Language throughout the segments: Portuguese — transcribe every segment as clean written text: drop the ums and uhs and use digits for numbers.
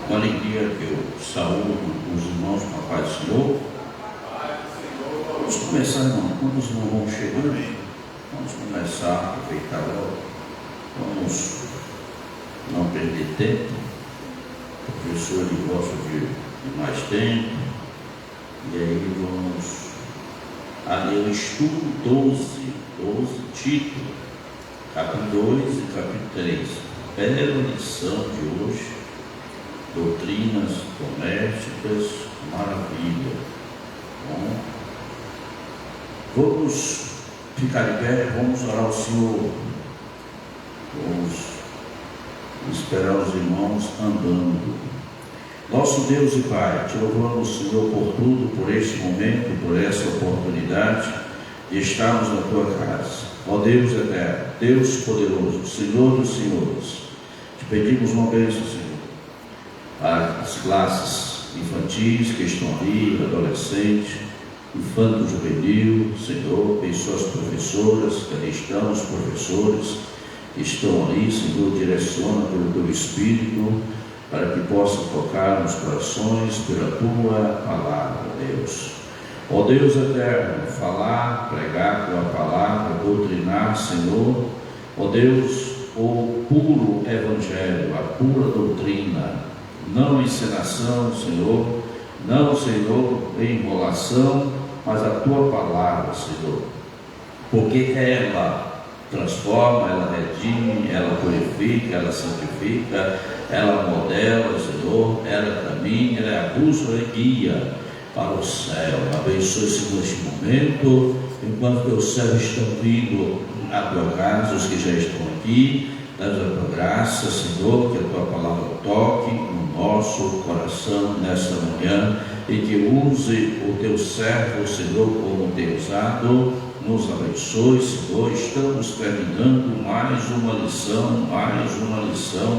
Com alegria que eu saúdo os irmãos com a paz do Senhor. Vamos começar, irmão. Quando os irmãos vão chegando, vamos começar a aproveitar logo. Vamos não perder tempo. O professor ele gosta de mais tempo. E aí vamos a ler o estudo 12, título, capítulo 2 e capítulo 3. Bela lição de hoje, doutrinas domésticas, maravilha. Bom, vamos ficar de pé, vamos orar ao Senhor, vamos esperar os irmãos andando. Nosso Deus e Pai, te louvamos, Senhor, por tudo, por este momento, por essa oportunidade de estarmos na tua casa. Ó Deus eterno, Deus poderoso, Senhor dos senhores, te pedimos uma bênção, Senhor, para as classes infantis que estão ali, adolescentes, infanto juvenil, Senhor, pessoas professoras, cristãos, professores que estão ali, Senhor, direciona pelo teu Espírito, para que possa tocar nos corações pela tua palavra, Deus. Ó Deus eterno, falar, pregar tua palavra, doutrinar, Senhor, ó Deus, o puro evangelho, a pura doutrina, não encenação, Senhor, não, Senhor, enrolação, mas a tua palavra, Senhor, porque ela transforma, ela redime, ela purifica, ela santifica, ela modela, Senhor, ela caminha, ela é a bússola e guia para o céu. Abençoe, Senhor, neste momento, enquanto teus servos estão vindo à tua casa, os que já estão aqui, dá-nos a tua graça, Senhor, que a tua palavra toque no nosso coração nesta manhã e que use o teu servo, Senhor, como tem usado. Nos abençoe, Senhor. Estamos terminando mais uma lição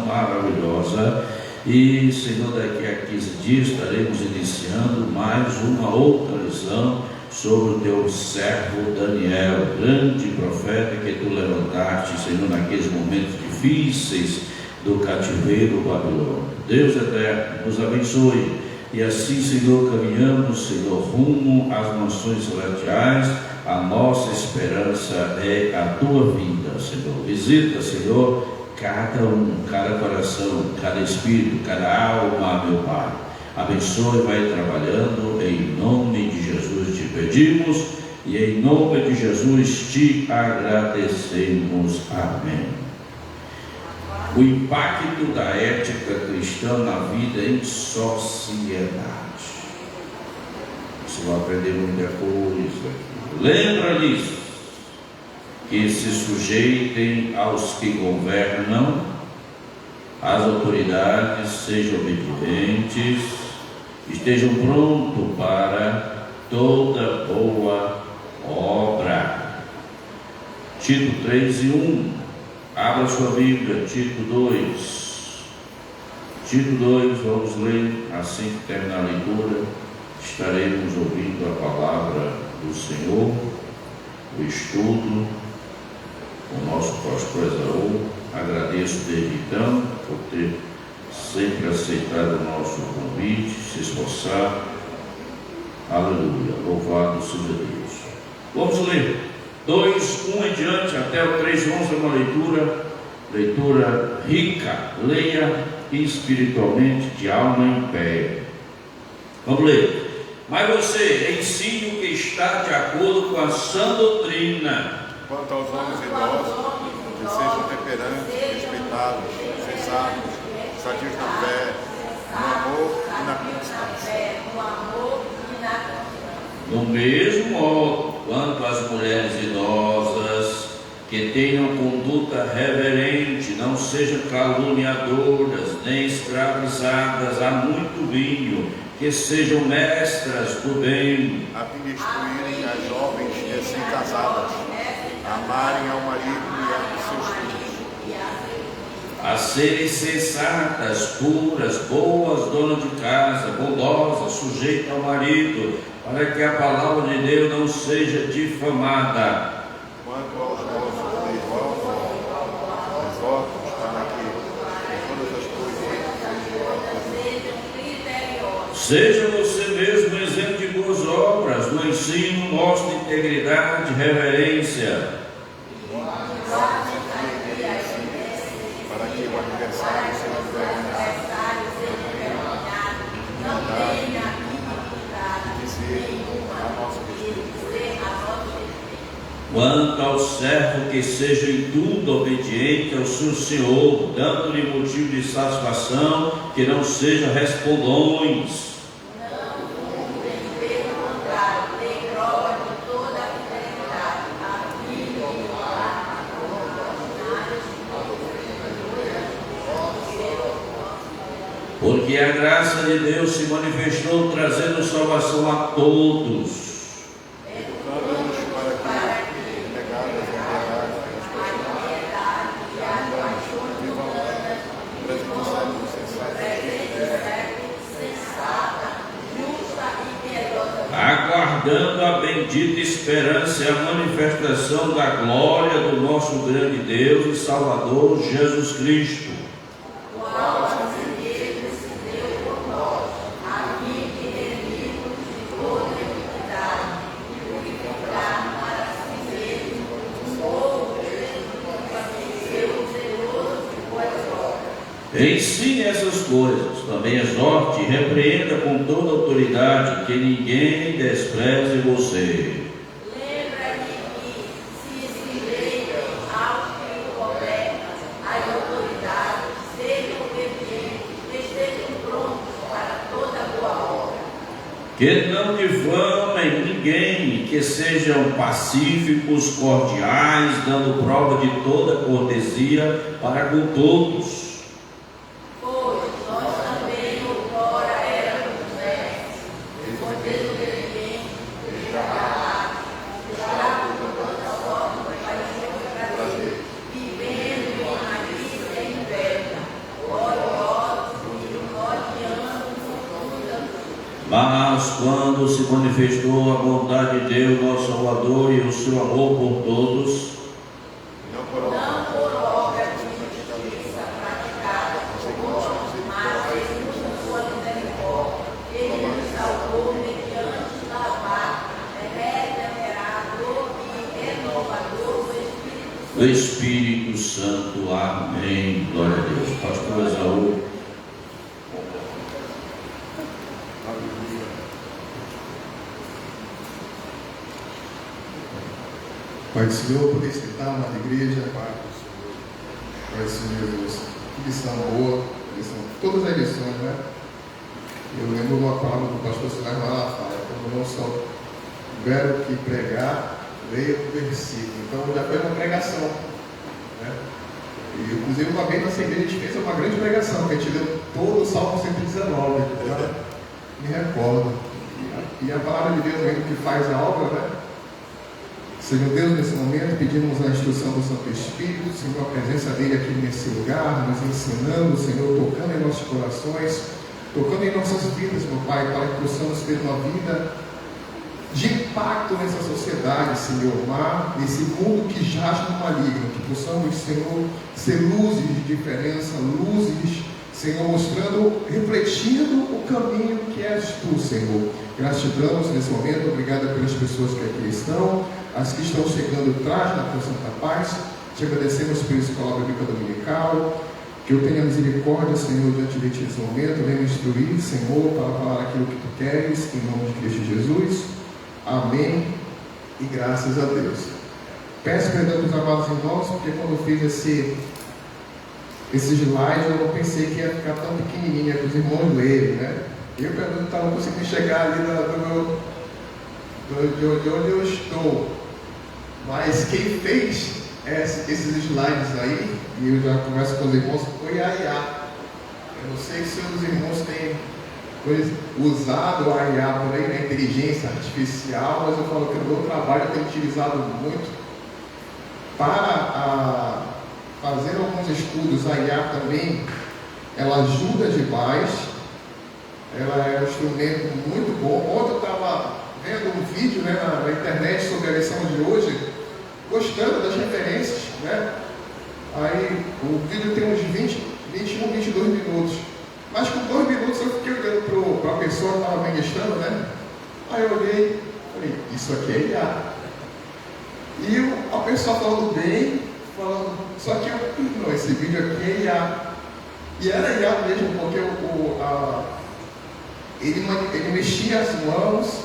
maravilhosa. E, Senhor, daqui a 15 dias estaremos iniciando mais uma outra lição sobre o teu servo Daniel, grande profeta que tu levantaste, Senhor, naqueles momentos difíceis do cativeiro babilônico. Deus eterno, nos abençoe. E assim, Senhor, caminhamos, Senhor, rumo às nações celestiais. A nossa esperança é a tua vinda, Senhor. Visita, Senhor, cada um, cada coração, cada espírito, cada alma, meu Pai. Abençoe, vai trabalhando, em nome de Jesus te pedimos e em nome de Jesus te agradecemos. Amém. O impacto da ética cristã na vida em sociedade. Você vai aprender muita coisa aqui. Lembra-lhes que se sujeitem aos que governam, as autoridades, sejam obedientes, estejam prontos para toda boa obra. Tito 3:1. Abra sua Bíblia, Tito 2. Tito 2, vamos ler. Assim que terminar a leitura, estaremos ouvindo a palavra do Senhor, o estudo, o nosso pastor Esaú. Agradeço desde então por ter sempre aceitado o nosso convite, se esforçar. Aleluia, louvado seja Deus. Vamos ler 2:1 em diante até o 3:11, uma leitura rica. Leia espiritualmente, de alma em pé. Vamos ler. Mas você ensine o que está de acordo com a sã doutrina. Quanto aos homens idosos, que sejam temperantes, respeitados, sensatos, sadios na fé, no amor e na constância. Do mesmo modo, quanto às mulheres idosas, que tenham conduta reverente, não sejam caluniadoras, nem escravizadas a muito vinho, que sejam mestras do bem, A fim de instruírem as jovens recém-casadas, amarem ao marido e a seus filhos, a serem sensatas, puras, boas, donas de casa, bondosas, sujeitas ao marido, para que a palavra de Deus não seja difamada. quanto aos moços exortos para que em todas as coisas Seja você mesmo um exemplo de boas obras, no ensino, mostre integridade, reverência. Para que o aniversário seja não tenha dizer a nosso respeito. Quanto ao servo, que seja em tudo obediente ao seu Senhor, dando-lhe motivo de satisfação, que não seja respondões. Porque a graça de Deus se manifestou, trazendo salvação a todos. Educando-nos para que, negadas a piedade e a paixão vivamos sensata, justa e piedosa, Aguardando a bendita esperança e a manifestação da glória do nosso grande Deus e Salvador Jesus Cristo. Ensine essas coisas, também exorte e repreenda com toda autoridade, que ninguém despreze você. Lembra-me que, se sujeitem ao que governa, as autoridades, sejam obedientes, estejam prontos para toda boa obra. Que não difamem ninguém, que sejam pacíficos, cordiais, dando prova de toda cortesia para com todos. Mas quando se manifestou a bondade de Deus, nosso Salvador, e o seu amor por todos, Não por obra de justiça praticada por nós, mas segundo a sua misericórdia, ele nos salvou mediante lavar, regenerador e renovador do Espírito Santo. Amém. Glória a Deus. Pastor Esaú. Pai do Senhor, poder escutar uma igreja, Pai do Senhor Jesus. Que lição boa, lição, todas as lições, né? Eu lembro uma palavra do pastor Silas Malafaia, quando não só tiveram que pregar, leia o versículo. Então já foi uma pregação, né? E inclusive uma vez nessa igreja a gente fez uma grande pregação, que a gente leu todo o Salmo 119, já me recordo. E a palavra de Deus mesmo que faz a obra, né? Senhor Deus, nesse momento, pedimos a instrução do Santo Espírito, Senhor, a presença dele aqui nesse lugar, nos ensinando, Senhor, tocando em nossos corações, tocando em nossas vidas, meu Pai, para que possamos ter uma vida de impacto nessa sociedade, Senhor, nesse mundo que jaz no maligno, que possamos, Senhor, ser luzes de diferença, luzes, Senhor, mostrando, refletindo o caminho que és Tu, Senhor. Gratidão nesse momento, obrigado pelas pessoas que aqui estão, as que estão chegando atrás na Tua Santa Paz. Te agradecemos por Escola Bíblica Dominical, que eu tenha misericórdia, Senhor, diante de Ti nesse momento. Venha me instruir, Senhor, para falar aquilo que Tu queres, em nome de Cristo Jesus. Amém e graças a Deus. Peço perdão dos amados irmãos, porque quando eu fiz esse slide, eu não pensei que ia ficar tão pequenininha para os irmãos lerem, né? Eu não estava conseguindo chegar ali de onde eu estou. Mas quem fez esses slides aí, e eu já converso com os irmãos, foi a IA. Eu não sei se os irmãos têm usado a IA por aí, na inteligência artificial, mas eu falo que no meu trabalho eu tenho utilizado muito para fazer alguns estudos. A IA também, ela ajuda demais, ela é um instrumento muito bom. Ontem eu estava vendo um vídeo, né, na internet sobre a lição de hoje, gostando das referências, né? Aí o vídeo tem uns 21, 22 minutos, mas com 2 minutos eu fiquei olhando para a pessoa pessoa estava ministrando, né? Aí eu olhei, falei, isso aqui é IA. E a pessoa falando bem, falando, só que não, esse vídeo aqui é IA. E era IA mesmo, porque ele mexia as mãos,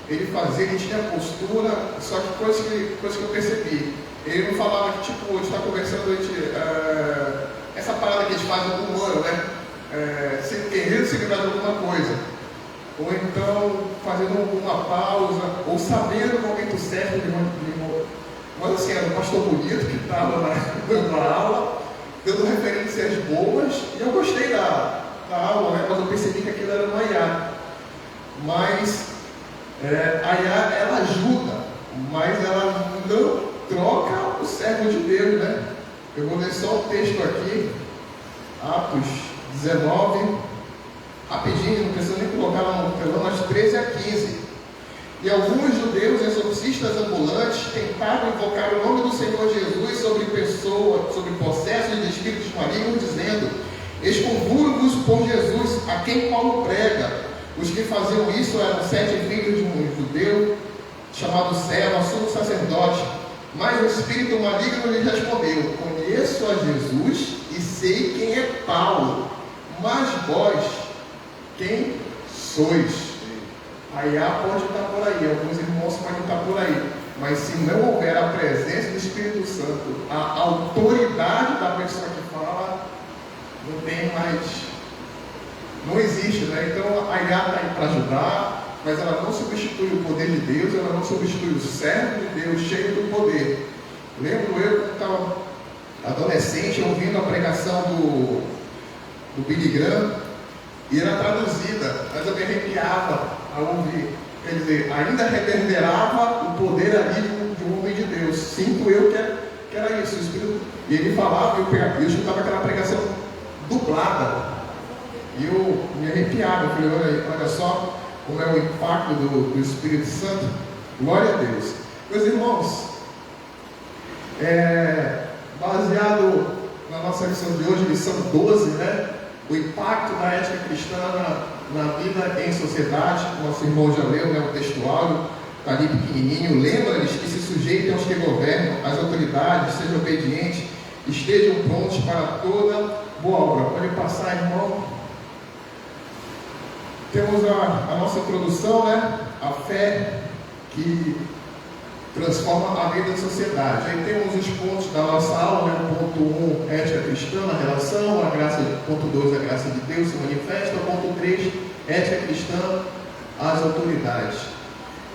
ele fazia, ele tinha postura, só que coisa que eu percebi, ele não falava que, tipo, a gente está conversando, essa parada que a gente faz no humano, né? Querendo se livrar de alguma coisa, ou então fazendo uma pausa, ou sabendo o momento certo mas assim, era um pastor bonito que estava dando a aula, dando referências boas, e eu gostei da aula, né? Mas eu percebi que aquilo era uma IA. Mas a IA, ela ajuda, mas ela não troca o servo de Deus, né? Eu vou ler só o texto aqui, Atos 19, rapidinho, não precisa nem colocar lá no telão, mas 13 a 15. E alguns judeus exorcistas ambulantes tentaram invocar o nome do Senhor Jesus sobre pessoas, sobre possessos de espíritos malignos, dizendo: excomungam-vos por Jesus, a quem Paulo prega. Os que faziam isso eram 7 filhos de um judeu chamado Seva, sumo sacerdote. Mas o espírito maligno lhe respondeu: conheço a Jesus e sei quem é Paulo, mas vós, quem sois? A IA pode estar por aí, alguns irmãos podem estar por aí, mas se não houver a presença do Espírito Santo, a autoridade da pessoa que fala, não tem mais, não existe, né? Então a IA está aí para ajudar, mas ela não substitui o poder de Deus, ela não substitui o servo de Deus cheio do poder. Lembro eu quando estava adolescente ouvindo a pregação do Billy Graham, e era traduzida, mas eu me arrepiava a ouvir. Quer dizer, ainda reverberava o poder ali de um homem de Deus. Sinto eu que era isso. O Espírito, e ele falava, eu escutava aquela pregação dublada. E eu me arrepiava. Eu falei, olha só como é o impacto do Espírito Santo. Glória a Deus. Meus irmãos, baseado na nossa lição de hoje, lição 12, né? O impacto da ética cristã na vida em sociedade. Nosso irmão já leu, né, o textuário, está ali pequenininho. Lembra-lhes que se sujeitem aos que governam, às autoridades, sejam obedientes, estejam prontos para toda boa obra. Pode passar, irmão. Temos a nossa introdução, né? A fé que transforma a vida da sociedade. Aí temos os pontos da nossa aula, né? O ponto 1, ética cristã, a relação, ponto 2, a graça de Deus se manifesta, ponto 3, ética cristã, as autoridades.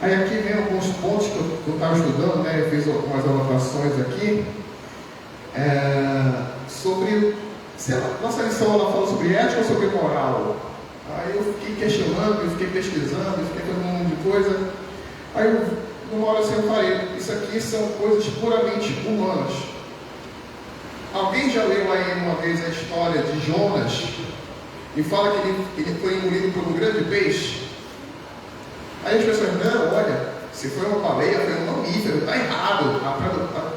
Aí aqui vem alguns pontos que eu estava estudando, né? Eu fiz algumas anotações aqui, sobre, se a nossa lição ela fala sobre ética ou sobre moral. Aí eu fiquei questionando, eu fiquei pesquisando, eu fiquei fazendo um monte de coisa. Aí numa hora assim eu falei, isso aqui são coisas puramente humanas. Alguém já leu aí uma vez a história de Jonas e fala que ele foi engolido por um grande peixe? Aí as pessoas, não, olha, se foi uma baleia, foi um mamífero, está errado.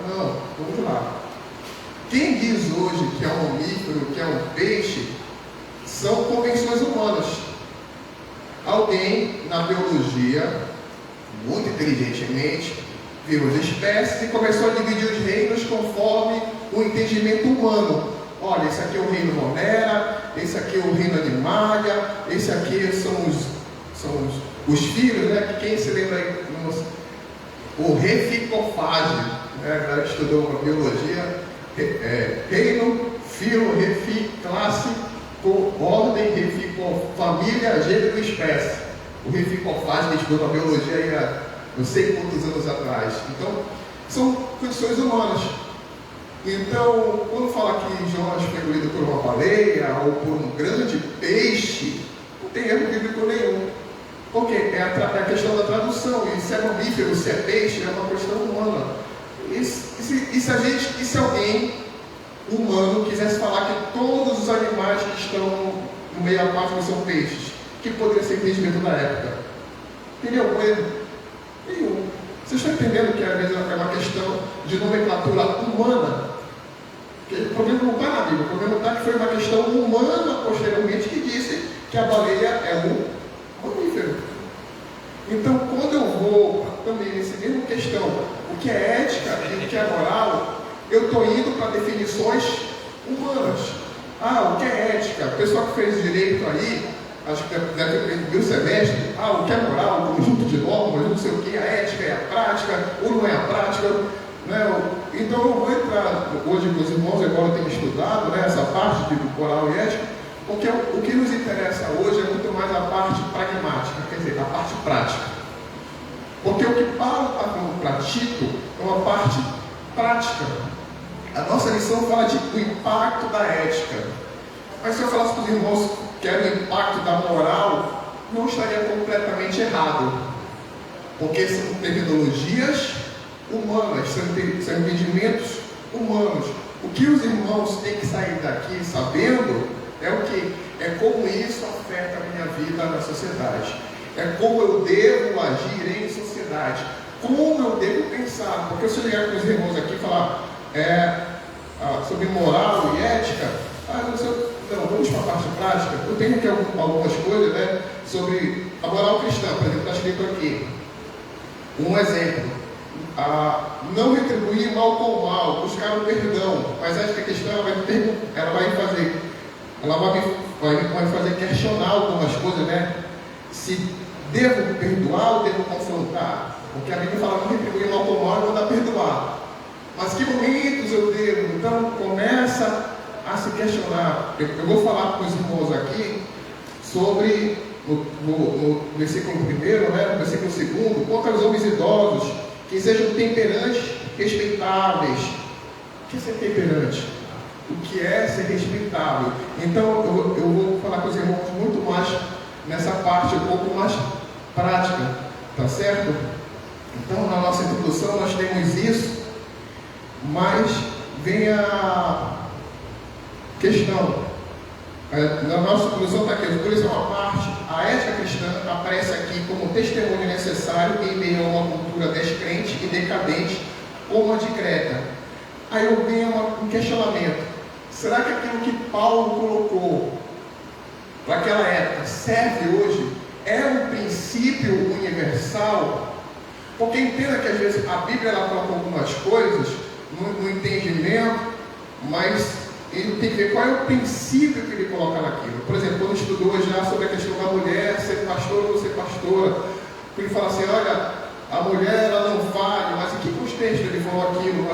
Não, vamos lá. Quem diz hoje que é um mamífero, que é um peixe, são convenções humanas. Alguém na biologia, muito inteligentemente, viu as espécies e começou a dividir os reinos conforme o entendimento humano. Olha, esse aqui é o reino Monera, esse aqui é o reino Animalia, esse aqui são os filhos, né? Quem se lembra aí? O reficofage, né? A galera que estudou uma biologia, reino, filo, refi, classe, ordem, refico, família, gênero e espécie. O reficofage que estudou na biologia aí há não sei quantos anos atrás. Então, são condições humanas. Então, quando fala que Jonas foi engolido por uma baleia ou por um grande peixe, não tem erro bíblico nenhum. Porque é a questão da tradução. E se é mamífero, se é peixe, é uma questão humana. E se alguém humano quisesse falar que todos os animais que estão no meio aquático são peixes, que poderia ser entendimento da época? Teria algum erro? Nenhum. Vocês estão entendendo que às vezes é uma questão de nomenclatura humana? Porque o problema não está na Bíblia, o problema está que foi uma questão humana posteriormente que disse que a baleia é um que é ética e o que é moral, eu estou indo para definições humanas. O que é ética? O pessoal que fez direito aí, acho que deve ter feito o semestre, o que é moral, o conjunto de normas, não sei o que, a ética é a prática, ou não é a prática, né? Então eu vou entrar hoje com os irmãos, agora eu tenho estudado, né, essa parte de moral e ética, porque o que nos interessa hoje é muito mais a parte pragmática, quer dizer, a parte prática. Porque o que Paulo está falando para Tito é uma parte prática. A nossa lição fala do impacto da ética. Mas se eu falasse para os irmãos que era o impacto da moral, não estaria completamente errado. Porque são terminologias humanas, são entendimentos humanos. O que os irmãos têm que sair daqui sabendo é o que? É como isso afeta a minha vida na sociedade. É como eu devo agir em sociedade. Como eu devo pensar. Porque se eu chegar com os irmãos aqui e falar sobre moral e ética, não, vamos para a parte prática. Eu tenho aqui algumas coisas, né, sobre a moral cristã, por exemplo, está escrito aqui. Um exemplo. Não retribuir mal com mal, buscar o perdão. Mas acho que a questão ela vai fazer questionar algumas coisas, né? Se devo perdoar ou devo confrontar? Porque a Bíblia fala não retribuir mal com mal e mandar perdoar. Mas que momentos eu devo? Então começa a se questionar. Eu vou falar com os irmãos aqui sobre, no versículo 1, né, no versículo 2, quanto aos homens idosos, que sejam temperantes, respeitáveis. O que é ser temperante? O que é ser respeitável? Então eu vou falar com os irmãos muito mais nessa parte, um pouco mais prática, tá certo? Então na nossa introdução nós temos isso, mas vem a questão. Na nossa introdução está aqui, por isso é uma parte. A ética cristã aparece aqui como testemunho necessário em meio a uma cultura descrente e decadente como a de Creta. Aí eu venho um questionamento. Será que aquilo que Paulo colocou para aquela época serve hoje? É um princípio universal? Porque entenda que às vezes a Bíblia ela coloca algumas coisas no entendimento, mas ele tem que ver qual é o princípio que ele coloca naquilo. Por exemplo, quando estudou já sobre a questão da mulher ser pastora ou não ser pastora, ele fala assim, olha, a mulher ela não vale, mas em que contexto ele falou aquilo?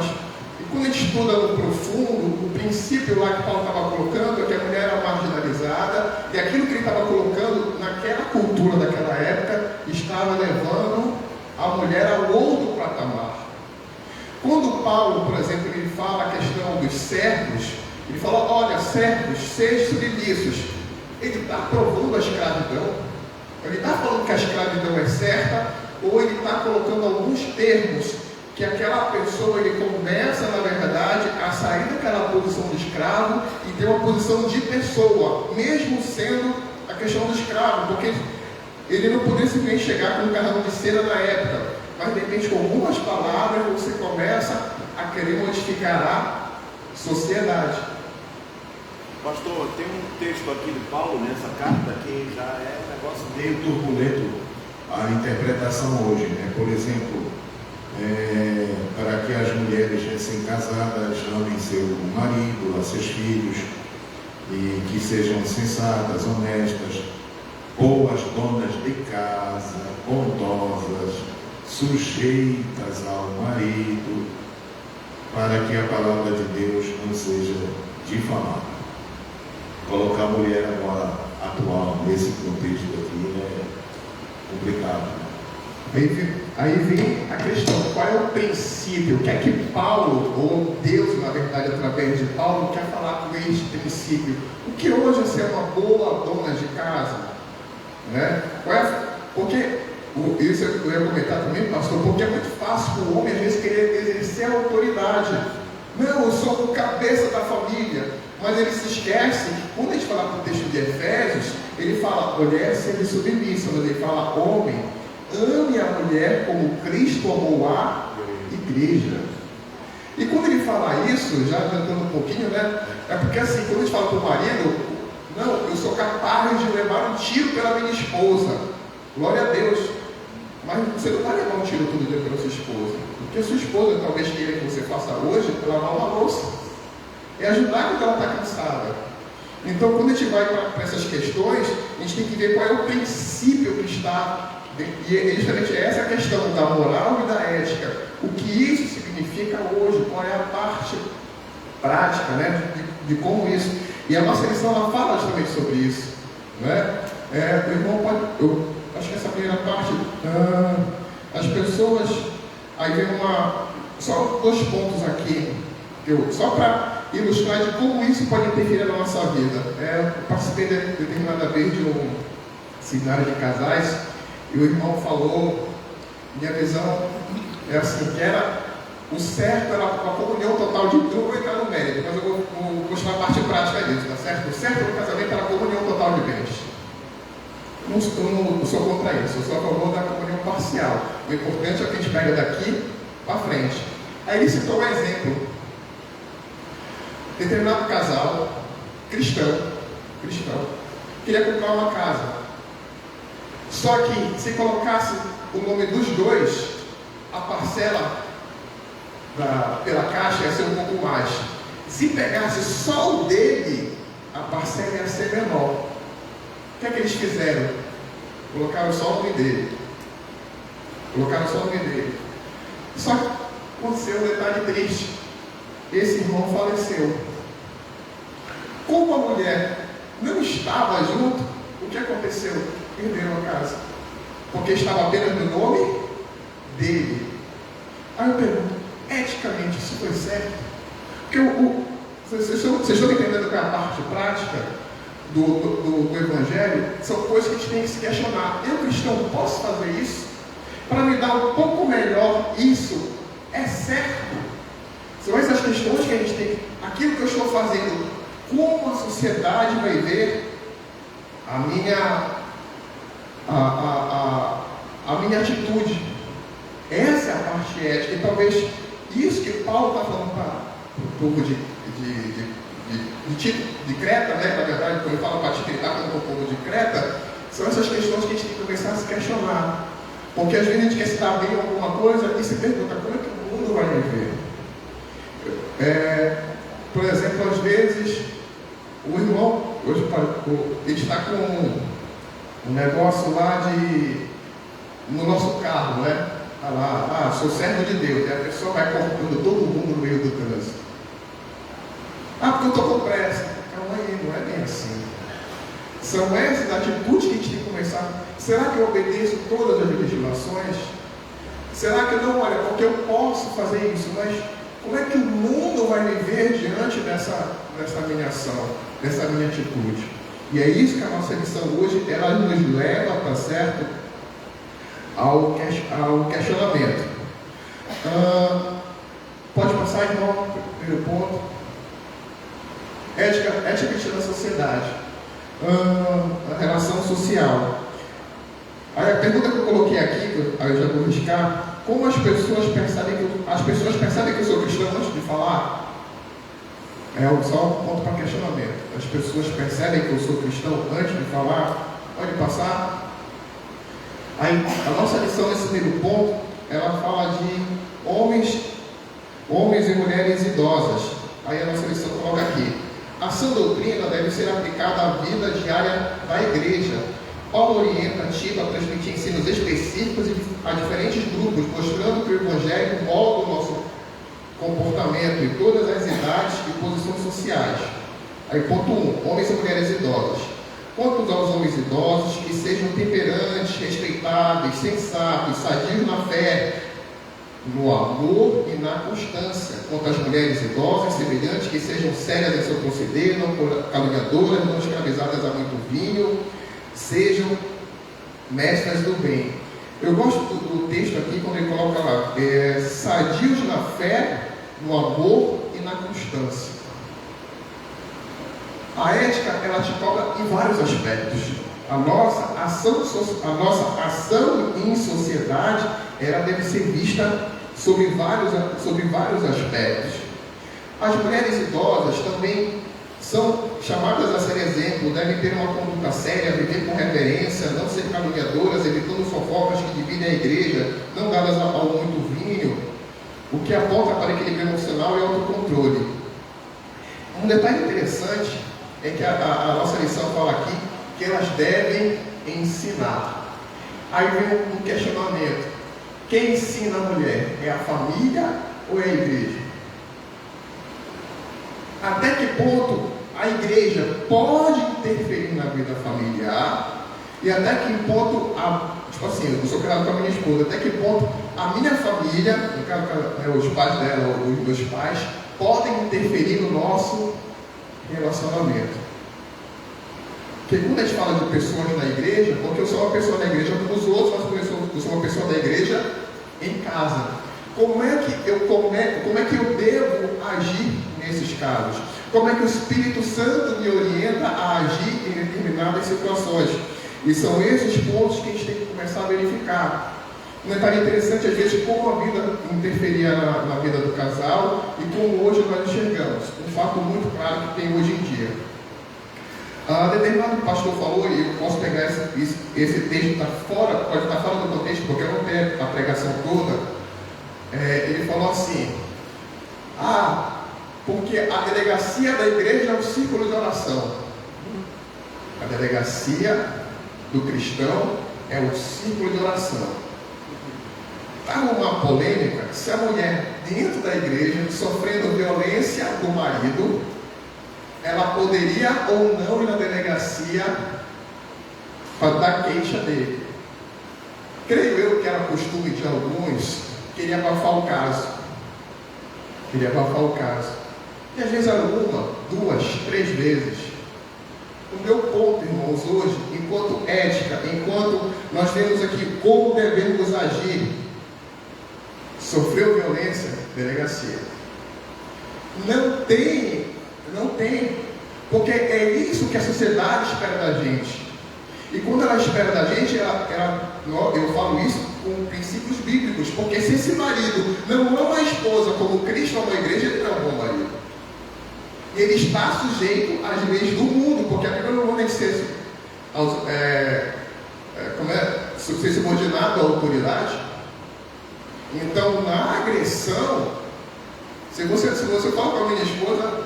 E quando a gente estuda no profundo, o princípio lá que Paulo estava colocando é que a mulher era marginalizada, e aquilo que ele estava colocando naquela cultura daquela época estava levando a mulher a outro patamar. Quando Paulo, por exemplo, ele fala a questão dos servos, ele fala, olha, servos, sejam submissos. Ele está aprovando a escravidão? Ele está falando que a escravidão é certa? Ou ele está colocando alguns termos que aquela pessoa, ele começa, na verdade, a sair daquela posição de escravo e ter uma posição de pessoa, mesmo sendo a questão do escravo, porque ele não poderia simplesmente chegar com um carrão de cera na época, mas de repente com algumas palavras você começa a querer modificar a sociedade. Pastor, tem um texto aqui de Paulo nessa carta que já é um negócio meio turbulento a interpretação hoje, né? Por exemplo, para que as mulheres recém-casadas amem seu marido, a seus filhos, e que sejam sensatas, honestas, boas donas de casa, bondosas, sujeitas ao marido, para que a palavra de Deus não seja difamada. Colocar a mulher agora atual nesse contexto aqui é complicado. Aí vem a questão, qual é o princípio? O que é que Paulo, ou Deus, na verdade, através de Paulo, quer falar com este princípio? O que hoje é ser uma boa dona de casa? Né? Porque, isso eu ia comentar também, pastor, porque é muito fácil para o homem, às vezes, querer exercer a autoridade. Não, eu sou o cabeça da família. Mas ele se esquece que quando a gente fala para o texto de Efésios, ele fala, mulher seja submissa, mas ele fala, homem, ame a mulher como Cristo amou a igreja. E quando ele fala isso, já adiantando um pouquinho, né? É porque assim, quando a gente fala para o marido, não, eu sou capaz de levar um tiro pela minha esposa. Glória a Deus. Mas você não vai levar um tiro todo dia pela sua esposa. O que a sua esposa talvez queira que você faça hoje é lavar uma louça. É ajudar quando ela está cansada. Então, quando a gente vai para essas questões, a gente tem que ver qual é o princípio que está. E é justamente essa a questão da moral e da ética. O que isso significa hoje? Qual é a parte prática, né, de como isso. E a nossa lição ela fala justamente sobre isso. Né? O irmão pode. Eu acho que essa primeira parte. As pessoas. Aí vem só 2 pontos aqui. Só para ilustrar de como isso pode interferir na nossa vida. Eu participei determinada vez de um seminário de casais e o irmão falou, minha visão é assim, que era o certo era a comunhão total de tudo. Eu vou entrar no mérito, mas eu vou mostrar a parte prática disso, tá certo? O certo do casamento era a comunhão total de bens. Eu não sou contra isso, eu sou a favor da comunhão parcial. O importante é que a gente pega daqui para frente. Aí ele citou um exemplo. Determinado casal, cristão, queria comprar uma casa. Só que se colocasse o nome dos dois, a parcela pela caixa ia ser um pouco mais. Se pegasse só o dele, a parcela ia ser menor. O que é que eles fizeram? Colocaram só o nome dele. Só que aconteceu um detalhe triste. Esse irmão faleceu. Como a mulher não estava junto, o que aconteceu? Perderam a casa. Porque estava apenas no nome dele. Aí eu pergunto, eticamente isso foi certo? Porque vocês estão entendendo que a parte prática do Evangelho são coisas que a gente tem que se questionar. Eu, cristão, posso fazer isso? Para me dar um pouco melhor, isso é certo? São essas questões que a gente tem. Aquilo que eu estou fazendo, como a sociedade vai ver a minha atitude. Essa é a parte ética. E talvez isso que Paulo está falando para o povo de Creta, né? Na verdade, quando ele fala para Tito, ele está falando para o povo de Creta, são essas questões que a gente tem que começar a se questionar. Porque às vezes a gente quer se dar bem em alguma coisa e se pergunta como é que o mundo vai me ver. Por exemplo, às vezes o irmão, hoje ele está com um negócio lá no nosso carro, né? Tá lá, sou servo de Deus, e a pessoa vai cortando todo mundo no meio do trânsito. Porque eu estou com pressa. Calma aí, não é bem assim. São essas atitudes que a gente tem que começar. Será que eu obedeço todas as legislações? Será que não? Olha, porque eu posso fazer isso, mas como é que o mundo vai me ver diante dessa minha ação, dessa minha atitude? E é isso que a nossa lição hoje, ela nos leva, tá certo, ao questionamento. Pode passar, irmão, primeiro ponto. Ética na sociedade. A relação social. Aí a pergunta que eu coloquei aqui, aí eu já vou riscar, como as pessoas percebem que eu sou cristão antes de falar? Só um ponto para questionamento. As pessoas percebem que eu sou cristão antes de falar? Pode passar? Aí, a nossa lição nesse primeiro ponto, ela fala de homens e mulheres idosas. Aí a nossa lição coloca aqui. A sã doutrina deve ser aplicada à vida diária da igreja. Paulo orienta Tito a transmitir ensinos específicos a diferentes grupos, mostrando que o Evangelho molda o nosso comportamento em todas as idades e posições sociais. Aí, ponto 1, homens e mulheres idosas. Quanto aos homens idosos, que sejam temperantes, respeitados, sensatos, sadios na fé, no amor e na constância. Quanto às mulheres idosas, semelhantes, que sejam sérias em seu proceder, não caluniadoras, não escravizadas a muito vinho, sejam mestras do bem. Eu gosto do texto aqui quando ele coloca lá, sadios na fé, no amor e na constância. A ética, ela te cobra em vários aspectos. A nossa ação em sociedade, ela deve ser vista sobre vários aspectos. As mulheres idosas também são chamadas a ser exemplo, devem ter uma conduta séria, viver com reverência, não ser caluniadoras, evitando fofocas que dividem a igreja, não dadas ao muito vinho, o que aponta para equilíbrio emocional e autocontrole. Um detalhe interessante é que a nossa lição fala aqui que elas devem ensinar. Aí vem um questionamento: quem ensina a mulher? É a família ou é a igreja? Até que ponto a igreja pode interferir na vida familiar? E até que ponto, tipo assim, eu sou casado com a minha esposa, até que ponto a minha família, no caso, os pais dela ou os meus pais, podem interferir no nosso relacionamento? Porque quando a gente fala de pessoas na igreja, porque eu sou uma pessoa da igreja como os outros, mas eu sou uma pessoa da igreja em casa. Como é que eu devo agir nesses casos? Como é que o Espírito Santo me orienta a agir em determinadas situações? E são esses pontos que a gente tem que começar a verificar. Um detalhe interessante, às vezes, como a vida interferia na vida do casal e como hoje nós enxergamos. Um fato muito claro que tem hoje em dia. Determinado pastor falou, e eu posso pegar esse texto, pode estar fora do contexto, porque eu não tenho a pregação toda. Ele falou assim: porque a delegacia da igreja é um círculo de oração. A delegacia do cristão é um círculo de oração. Está uma polêmica se a mulher dentro da igreja, sofrendo violência do marido, ela poderia ou não ir na delegacia para dar queixa dele. Creio eu que era costume de alguns queria abafar o caso. E às vezes era uma, duas, três vezes. O meu ponto, irmãos, hoje, enquanto ética, enquanto nós vemos aqui como devemos agir, sofreu violência, delegacia. Não tem, porque é isso que a sociedade espera da gente. E quando ela espera da gente, eu falo isso com princípios bíblicos, porque se esse marido não ama a esposa como Cristo ama a igreja, ele não é um bom marido. E ele está sujeito às leis do mundo, porque a Bíblia não manda ser subordinado à autoridade. Então, na agressão, se você fala com a minha esposa,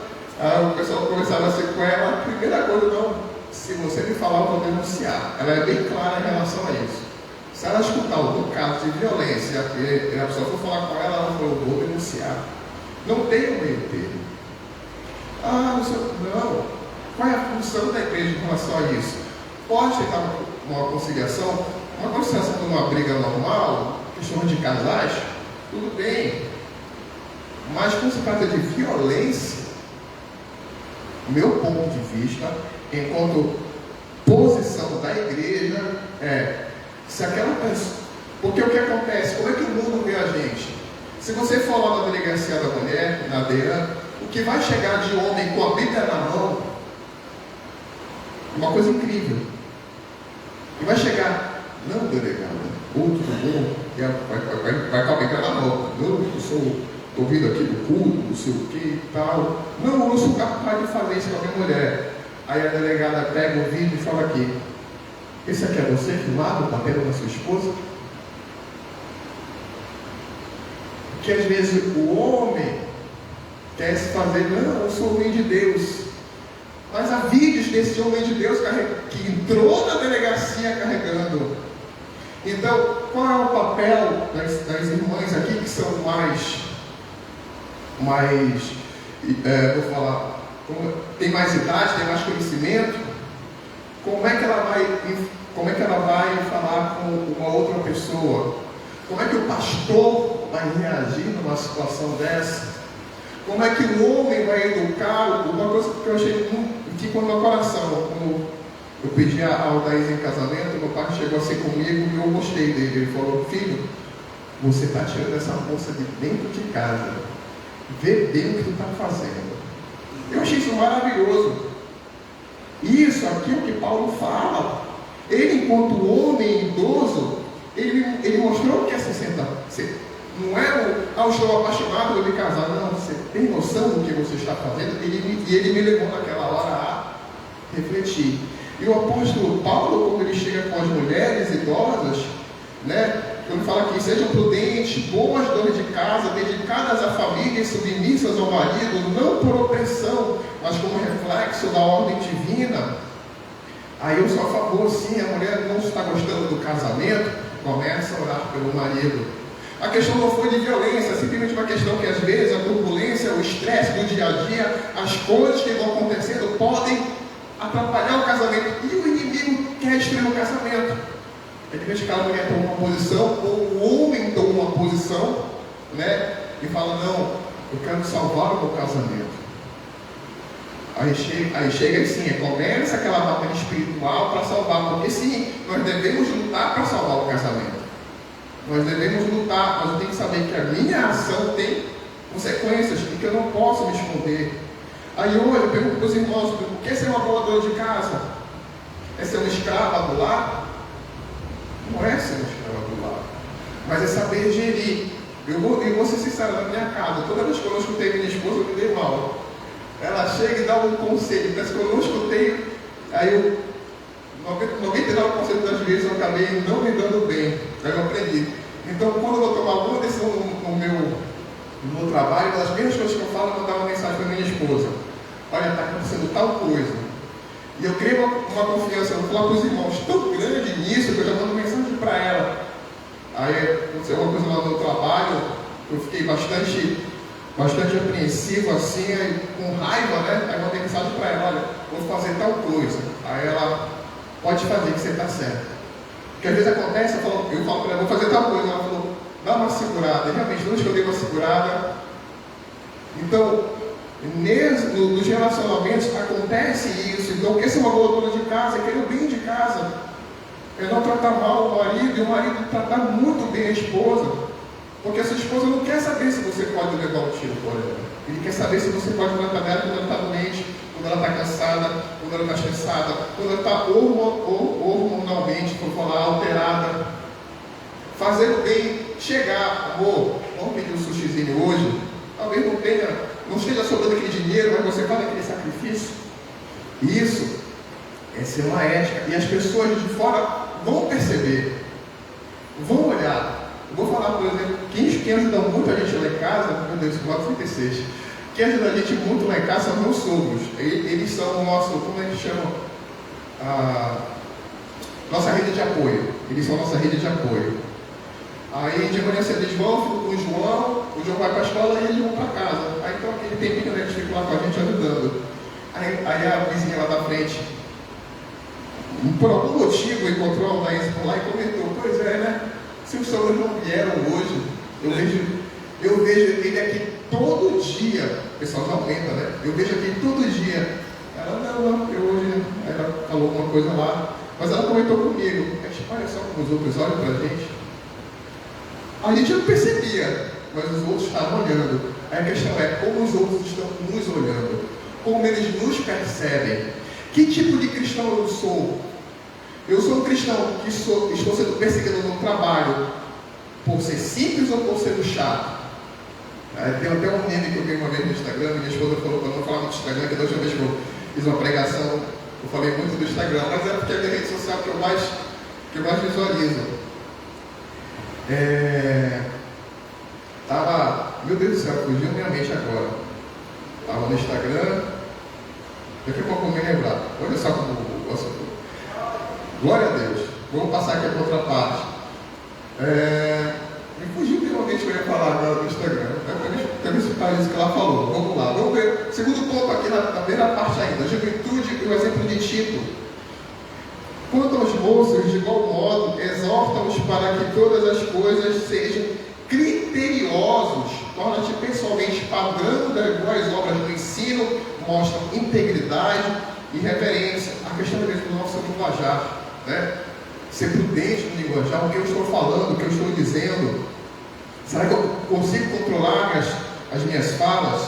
o pessoal conversava assim com ela, a primeira coisa, não, se você me falar, eu vou denunciar. Ela é bem clara em relação a isso. Se ela escutar algum caso de violência e a pessoa for falar com ela, ela falou, eu vou denunciar. Não tem um meio termo. Não. Qual é a função da igreja em relação a isso? Pode ter uma conciliação de uma briga normal, questão de casais, tudo bem. Mas quando se trata de violência, meu ponto de vista, enquanto posição da igreja, se aquela pessoa... Porque o que acontece? Como é que o mundo vê a gente? Se você for lá na delegacia da mulher, na DEAN, o que vai chegar de homem com a Bíblia na mão, uma coisa incrível. E vai chegar, não, delegado, tudo bom, vai com a Bíblia na mão. Eu estou vindo aqui do culto, não sei o que e tal. Não, eu não sou capaz de fazer isso com a minha mulher. Aí a delegada pega o vídeo e fala aqui, esse aqui é você filmado, batendo na sua esposa? Porque às vezes o homem quer se fazer, não, eu sou homem de Deus. Mas há vídeos desse homem de Deus que entrou na delegacia carregando. Então, qual é o papel das irmãs aqui que são vou falar, tem mais idade, tem mais conhecimento? Como é que ela vai falar com uma outra pessoa? Como é que o pastor vai reagir numa situação dessa? Como é que o homem vai educar? Uma coisa que eu achei ficou no meu coração, quando eu pedi a Aldaís em casamento, meu pai chegou assim comigo e eu gostei dele. Ele falou, filho, você está tirando essa moça de dentro de casa, vê bem o que tu está fazendo. Eu achei isso maravilhoso. Isso, aquilo que Paulo fala, ele enquanto homem idoso, ele mostrou que é Não é eu estou apaixonado por me casar. Não, você tem noção do que você está fazendo? E ele me levou naquela hora a refletir. E o apóstolo Paulo, quando ele chega com as mulheres idosas, né, quando fala que sejam prudentes, boas donas de casa, dedicadas à família e submissas ao marido, não por opressão, mas como reflexo da ordem divina. Aí eu sou a favor, sim, a mulher não está gostando do casamento, começa a orar pelo marido. A questão não foi de violência, é simplesmente uma questão que às vezes a turbulência, o estresse do dia a dia, as coisas que vão acontecendo podem atrapalhar o casamento. E o inimigo quer destruir o casamento. É de vez que a mulher toma uma posição, ou o homem toma uma posição, né? E fala, não, eu quero salvar o meu casamento. Aí chega assim, começa aquela batalha espiritual para salvar, porque sim, nós devemos lutar para salvar o casamento. Nós devemos lutar, mas eu tenho que saber que a minha ação tem consequências e que eu não posso me esconder. Aí hoje eu pergunto para os irmãos, o que é ser uma boa dona de casa? É ser uma escrava do lar? Não é ser uma escrava do lar, mas é saber gerir. Eu vou ser sincero, na minha casa, toda vez que eu não escutei minha esposa, eu me dei mal. Ela chega e dá um conselho, parece que eu não escutei, aí eu 99% das vezes eu acabei não me dando bem, aí eu aprendi. Então, quando eu vou tomar alguma decisão no meu trabalho, uma das primeiras coisas que eu falo é mandar uma mensagem para minha esposa: olha, está acontecendo tal coisa. E eu criei uma confiança, eu vou falar para os irmãos, tão grande nisso que eu já mando mensagem para ela. Aí aconteceu uma coisa lá no meu trabalho, eu fiquei bastante apreensivo assim, aí, com raiva, né? Aí eu mandei mensagem para ela: olha, vou fazer tal coisa. Aí ela: pode fazer, que você está certo. Porque às vezes acontece, eu falo para ela, vou fazer tal coisa. Ela falou, dá uma segurada. E realmente, não escolhi uma segurada. Então, nos relacionamentos acontece isso. Então, quer ser uma boa dona de casa, querer o bem de casa, é não tratar mal o marido, e o marido tratar muito bem a esposa. Porque a sua esposa não quer saber se você pode levar um tiro por ela. Ele quer saber se você pode tratar dela quando ela está doente, quando ela está cansada, quando ela está estressada, quando ela está hormonalmente, por falar, alterada. Fazer o bem, chegar, amor, vamos pedir um sushizinho hoje? Talvez não esteja sobrando aquele dinheiro, mas você faz aquele sacrifício. Isso é ser uma ética. E as pessoas de fora vão perceber, vão olhar. Eu vou falar, por exemplo, quem ajuda muito a gente lá em casa, meu Deus, 436. Quem ajuda a gente muito lá em casa são meus sogros. Eles são o nosso, como é que chama? Nossa rede de apoio. Eles são nossa rede de apoio. Aí de manhã cedo eles vão, ficam com o João vai para a escola e eles vão para casa. Aí então aquele tempinho, né, eles ficam lá com a gente ajudando. Aí a vizinha lá da frente, por algum motivo, encontrou a Laís por lá e comentou: pois é, né? Se os sogros não vieram hoje, eu vejo ele aqui todo dia. O pessoal já aumenta, né? Eu vejo aqui todo dia. Ela, não, eu hoje. Ela falou alguma coisa lá, mas ela comentou comigo: olha só como os outros olham para a gente. A gente não percebia, mas os outros estavam olhando. Aí a questão é como os outros estão nos olhando, como eles nos percebem. Que tipo de cristão eu sou? Eu sou um cristão que estou sendo perseguido no trabalho por ser simples ou por ser chato? Tem até um meme que eu vi uma vez no Instagram, minha esposa falou para não falar no Instagram, que da última vez que eu fiz uma pregação, eu falei muito do Instagram, mas é porque é a minha rede social que eu mais visualizo. Meu Deus do céu, fugiu minha mente agora. Estava no Instagram, daqui a pouco eu me lembrar. Olha só como o assunto. Glória a Deus. Vamos passar aqui para outra parte. Me fugiu de uma vez que eu ia falar agora no Instagram. Quero citar isso que ela falou. Vamos lá. Vamos ver. Segundo ponto aqui na primeira parte ainda. Juventude e o exemplo de Tito. Quanto aos moços, de igual modo, exorta-os para que todas as coisas sejam criteriosos. Torna-te pessoalmente padrão das boas obras do ensino, mostram integridade e reverência. A questão é mesmo do nosso linguajar, né? Ser prudente no linguajar, o que eu estou falando, o que eu estou dizendo. Será que eu consigo controlar as minhas falas?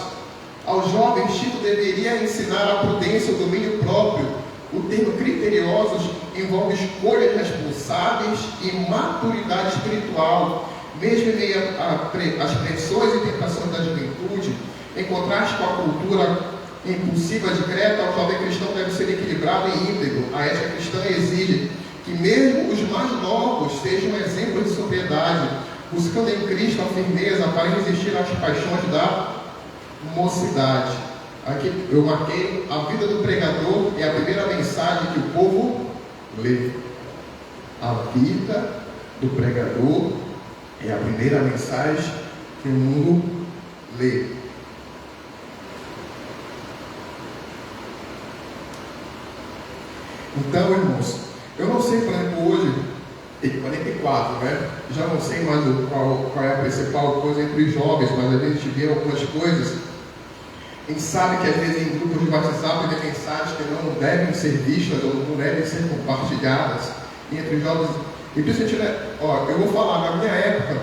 Aos jovens, Tito deveria ensinar a prudência, o domínio próprio. O termo criteriosos envolve escolhas responsáveis e maturidade espiritual. mesmo em meio às pressões e tentações da juventude, em contraste com a cultura impulsiva de Creta, o jovem cristão deve ser equilibrado e íntegro. A ética cristã exige que mesmo os mais novos sejam exemplos de sobriedade, buscando em Cristo a firmeza para resistir às paixões da mocidade. Aqui eu marquei: a vida do pregador é a primeira mensagem que o povo lê. A vida do pregador é a primeira mensagem que o mundo lê. Então, irmãos, eu não sei, por exemplo, hoje tem 44, né? Já não sei mais qual é a principal coisa entre os jovens, mas às vezes a gente vê algumas coisas. A gente sabe que às vezes em grupos de WhatsApp tem mensagens que não devem ser vistas ou não devem ser compartilhadas entre os jovens. E principalmente, né? Ó, eu vou falar, na minha época,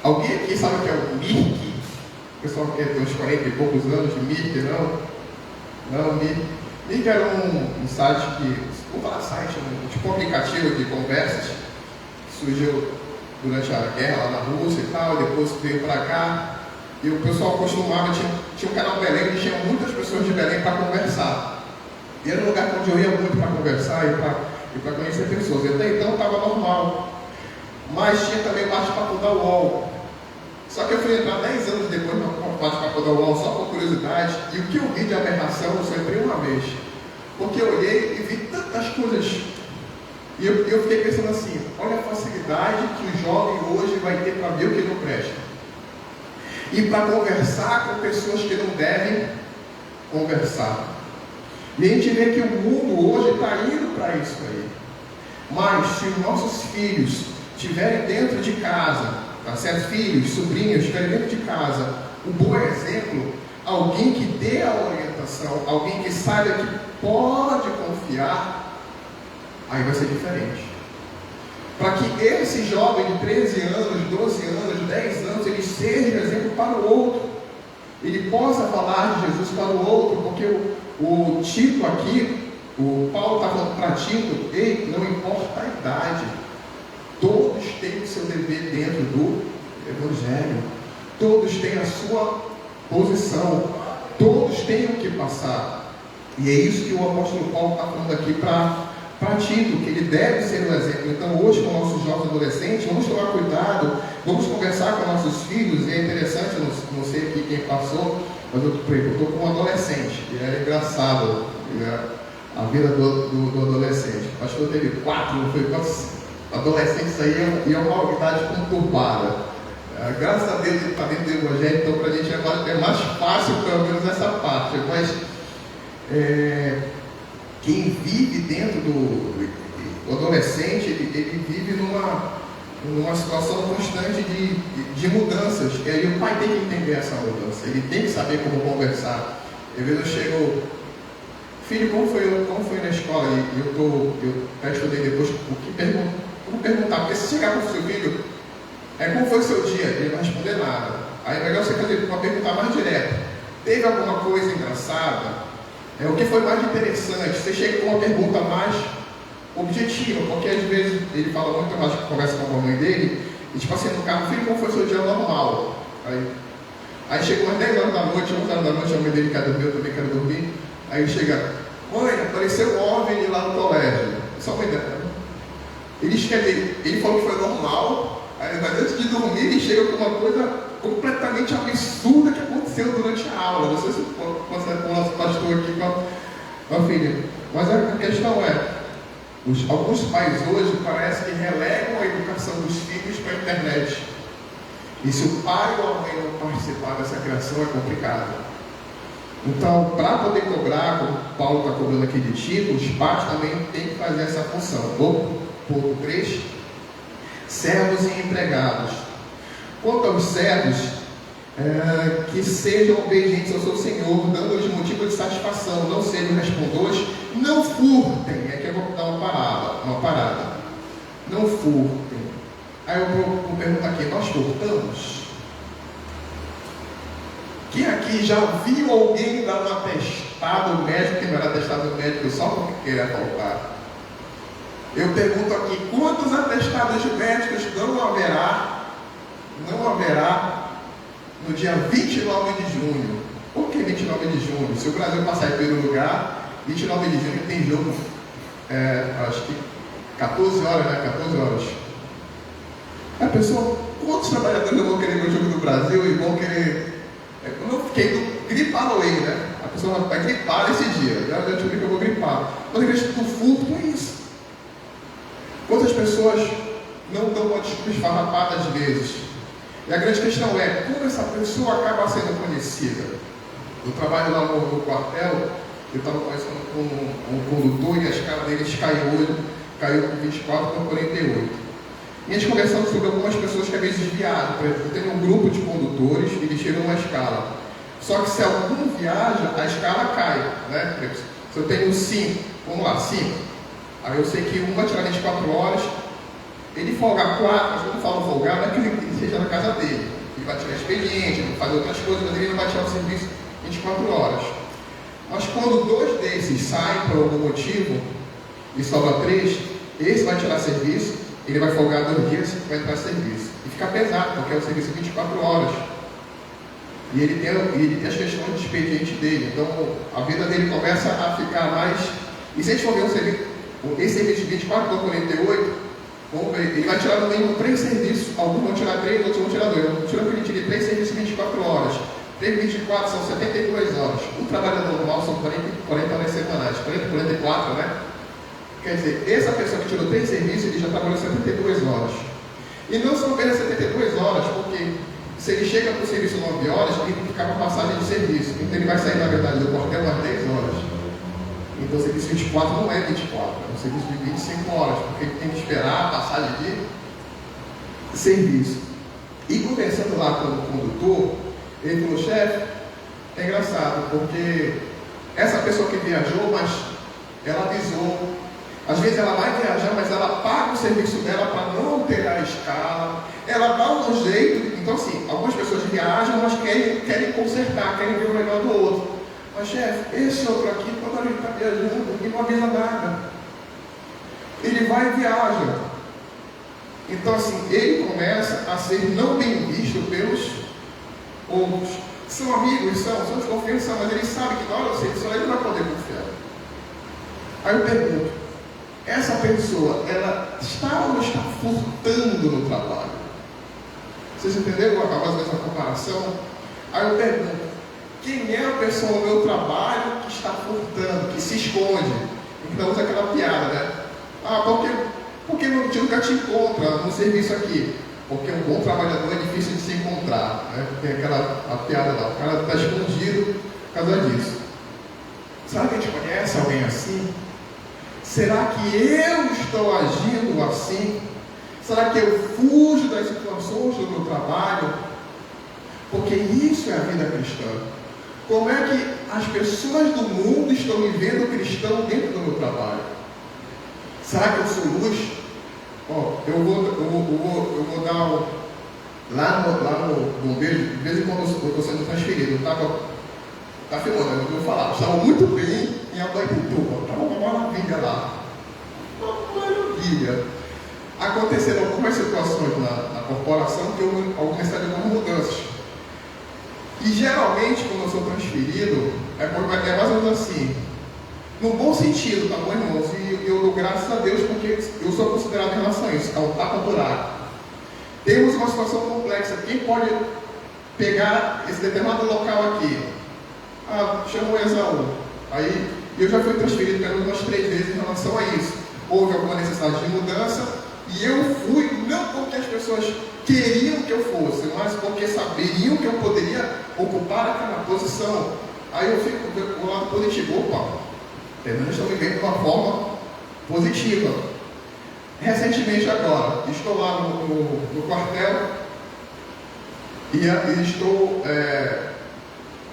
alguém aqui sabe o que é o Mirk? O pessoal que tem uns 40 e poucos anos de Mirk, não? Não, Mirk era um site que, vou falar site, tipo um aplicativo de conversas, que surgiu durante a guerra lá na Rússia e tal, depois veio para cá, e o pessoal costumava, tinha um canal Belém, e tinha muitas pessoas de Belém para conversar. E era um lugar onde eu ia muito para conversar e para conhecer pessoas. Até então estava normal. Mas tinha também o bate-papo da UOL. Só que eu fui entrar 10 anos depois no bate-papo da UOL, só por curiosidade, e o que eu vi de aberração eu só entrei uma vez. Porque eu olhei e vi tantas coisas. E eu fiquei pensando assim: olha a facilidade que o jovem hoje vai ter para ver o que não presta. E para conversar com pessoas que não devem conversar. E a gente vê que o mundo hoje está indo para isso aí. Mas se os nossos filhos estiverem dentro de casa, tá certo? Filhos, sobrinhos, estiverem dentro de casa, um bom exemplo, alguém que dê a orientação, alguém que saiba que pode confiar, aí vai ser diferente. Para que esse jovem de 13 anos, 12 anos, 10 anos, ele seja exemplo para o outro. Ele possa falar de Jesus para o outro, porque o Tito aqui, o Paulo está falando para Tito: ei, não importa a idade, todos têm o seu dever dentro do Evangelho, todos têm a sua posição, todos têm o que passar. E é isso que o apóstolo Paulo está falando aqui para Tito, que ele deve ser um exemplo. Então hoje, com nossos jovens adolescentes, vamos tomar cuidado, vamos conversar com nossos filhos. E é interessante, não sei aqui quem passou, mas eu estou com um adolescente, e é engraçado a vida do adolescente. O pastor teve 4, não foi quantos adolescentes aí, e é uma idade conturbada. Graças a Deus ele está dentro do Evangelho, então para a gente é mais fácil, pelo menos essa parte. Mas quem vive dentro do adolescente, ele vive numa situação constante de mudanças. E aí o pai tem que entender essa mudança, ele tem que saber como conversar. Às vezes eu chego: filho, como foi na escola? E eu até estudei depois como perguntar, porque se chegar para o seu filho, como foi o seu dia? Ele não vai responder nada. Aí é melhor você fazer uma pergunta mais direta: teve alguma coisa engraçada? O que foi mais interessante? Você chega com uma pergunta mais objetiva, porque às vezes ele fala muito mais que conversa com a mãe dele, e tipo assim, no carro: filho, como foi o seu dia normal? Aí chega umas 10 horas da noite, 11 horas da noite, a mãe dele quer dormir, eu também quero dormir. Aí chega: mãe, apareceu um OVNI lá no colégio. Só uma ideia. Ele falou que foi normal, mas antes de dormir ele chega com uma coisa completamente absurda que aconteceu durante a aula. Não sei se você com o nosso pastor aqui com a filha. Mas a questão alguns pais hoje parece que relegam a educação dos filhos para a internet. E se o pai ou a mãe não participar dessa criação, é complicado. Então, para poder cobrar, como Paulo está cobrando aqui de Tito, os pais também têm que fazer essa função. Ponto 3, servos e empregados. Quanto aos servos, que sejam obedientes ao seu Senhor, dando-lhes motivo de satisfação, não sejam respondores, não furtem. Aqui eu vou dar uma parada. Não furtem. Aí eu vou perguntar aqui: nós furtamos? Quem aqui já viu alguém dar um atestado médico que não era atestado médico só porque queria faltar? Eu pergunto aqui: quantos atestados médicos não haverá não haverá no dia 29 de junho. Por que 29 de junho? Se o Brasil passar em primeiro lugar, 29 de junho tem jogo, acho que 14 horas, né? 14 horas. A pessoa, quantos trabalhadores vão querer ver o jogo do Brasil e vão querer... Quando eu fiquei do gripar aí, né? A pessoa vai gripar nesse dia. Já descobri que eu vou gripar. Mas a igreja do furto é isso. Quantas pessoas não dão uma desculpa esfarrapada às vezes? E a grande questão é, como essa pessoa acaba sendo conhecida? Eu trabalho lá no quartel, eu estava conversando com um condutor e a escala deles caiu com 24 para 48. E a gente conversando sobre algumas pessoas que às vezes viajam. Por exemplo, eu tenho um grupo de condutores e eles tiram uma escala. Só que se algum viaja, a escala cai, né? Se eu tenho 5, vamos lá, 5. Aí eu sei que um vai tirar 24 horas, ele folga 4, mas quando eu falo folgar, não é que ele seja na casa dele. Ele vai tirar expediente, ele vai fazer outras coisas, mas ele não vai tirar o serviço 24 horas. Mas quando 2 desses saem por algum motivo e sobra 3, esse vai tirar serviço, ele vai folgar 2 dias e vai entrar serviço. E fica pesado, porque é o serviço 24 horas. E ele tem as questões de expediente dele. Então a vida dele começa a ficar mais. E se a gente for ver esse serviço de 24 para 48, vamos ver, ele vai tirar no mínimo 3 serviços. Alguns vão tirar 3, outros vão tirar 2. Vamos tirar que ele tire 3 serviços em 24 horas. 3 vezes 24 são 72 horas. O trabalhador normal são 40 horas semanais. 40, 44, né? Quer dizer, essa pessoa que tirou 3 serviços, ele já trabalhou 72 horas. E não são apenas 72 horas, porque se ele chega para o serviço 9 horas, ele tem que ficar com passagem de serviço. Então ele vai sair, na verdade, do quartel às 10 horas. Então o serviço 24 não é 24, é um serviço de 25 horas, porque ele tem que esperar a passagem de serviço. E conversando lá com o condutor, ele falou, chefe, é engraçado, porque essa pessoa que viajou, mas ela avisou. Às vezes ela vai viajar, mas ela paga o serviço dela para não alterar a escala. Ela dá um jeito. Então, assim, algumas pessoas viajam, mas querem consertar, querem ver o melhor do outro. Mas, chefe, esse outro aqui, quando ele está viajando, ele não avisa nada. Ele vai e viaja. Então, assim, ele começa a ser não bem visto pelos outros. São amigos, são de confiança, mas ele sabe que na hora do serviço ele não vai poder confiar. Aí eu pergunto, essa pessoa, ela está ou não está furtando no trabalho? Vocês entenderam a base dessa comparação? Aí eu pergunto, quem é a pessoa no meu trabalho que está furtando, que se esconde? Então usa aquela piada, né? Ah, porque a gente nunca te encontra no serviço aqui? Porque um bom trabalhador é difícil de se encontrar, né? Tem a piada lá, o cara está escondido por causa disso. Será que a gente conhece alguém assim? Será que eu estou agindo assim? Será que eu fujo das situações do meu trabalho? Porque isso é a vida cristã. Como é que as pessoas do mundo estão me vendo cristão dentro do meu trabalho? Será que eu sou luz? Eu vou dar lá no bombeiro, de vez em quando eu estou sendo transferido, tá filmando, eu vou falar, estava muito bem em Abaituba, estava uma maravilha lá. Uma maravilha. Aconteceram algumas situações na corporação que eu comecei algumas mudanças. E geralmente, quando eu sou transferido, é mais ou menos assim, no bom sentido, tá bom, irmãos? E eu dou graças a Deus porque eu sou considerado em relação a isso, ao tapa-buraco. Temos uma situação complexa. Quem pode pegar esse determinado local aqui? Chama o Exaú. Aí eu já fui transferido pelo menos umas 3 vezes em relação a isso. Houve alguma necessidade de mudança e eu fui, não porque as pessoas queriam que eu fosse, mas porque saberiam que eu poderia ocupar aquela posição. Aí eu fico do lado positivo. Opa, pelo menos estou vivendo de uma forma positiva. Recentemente agora, estou lá no quartel e estou...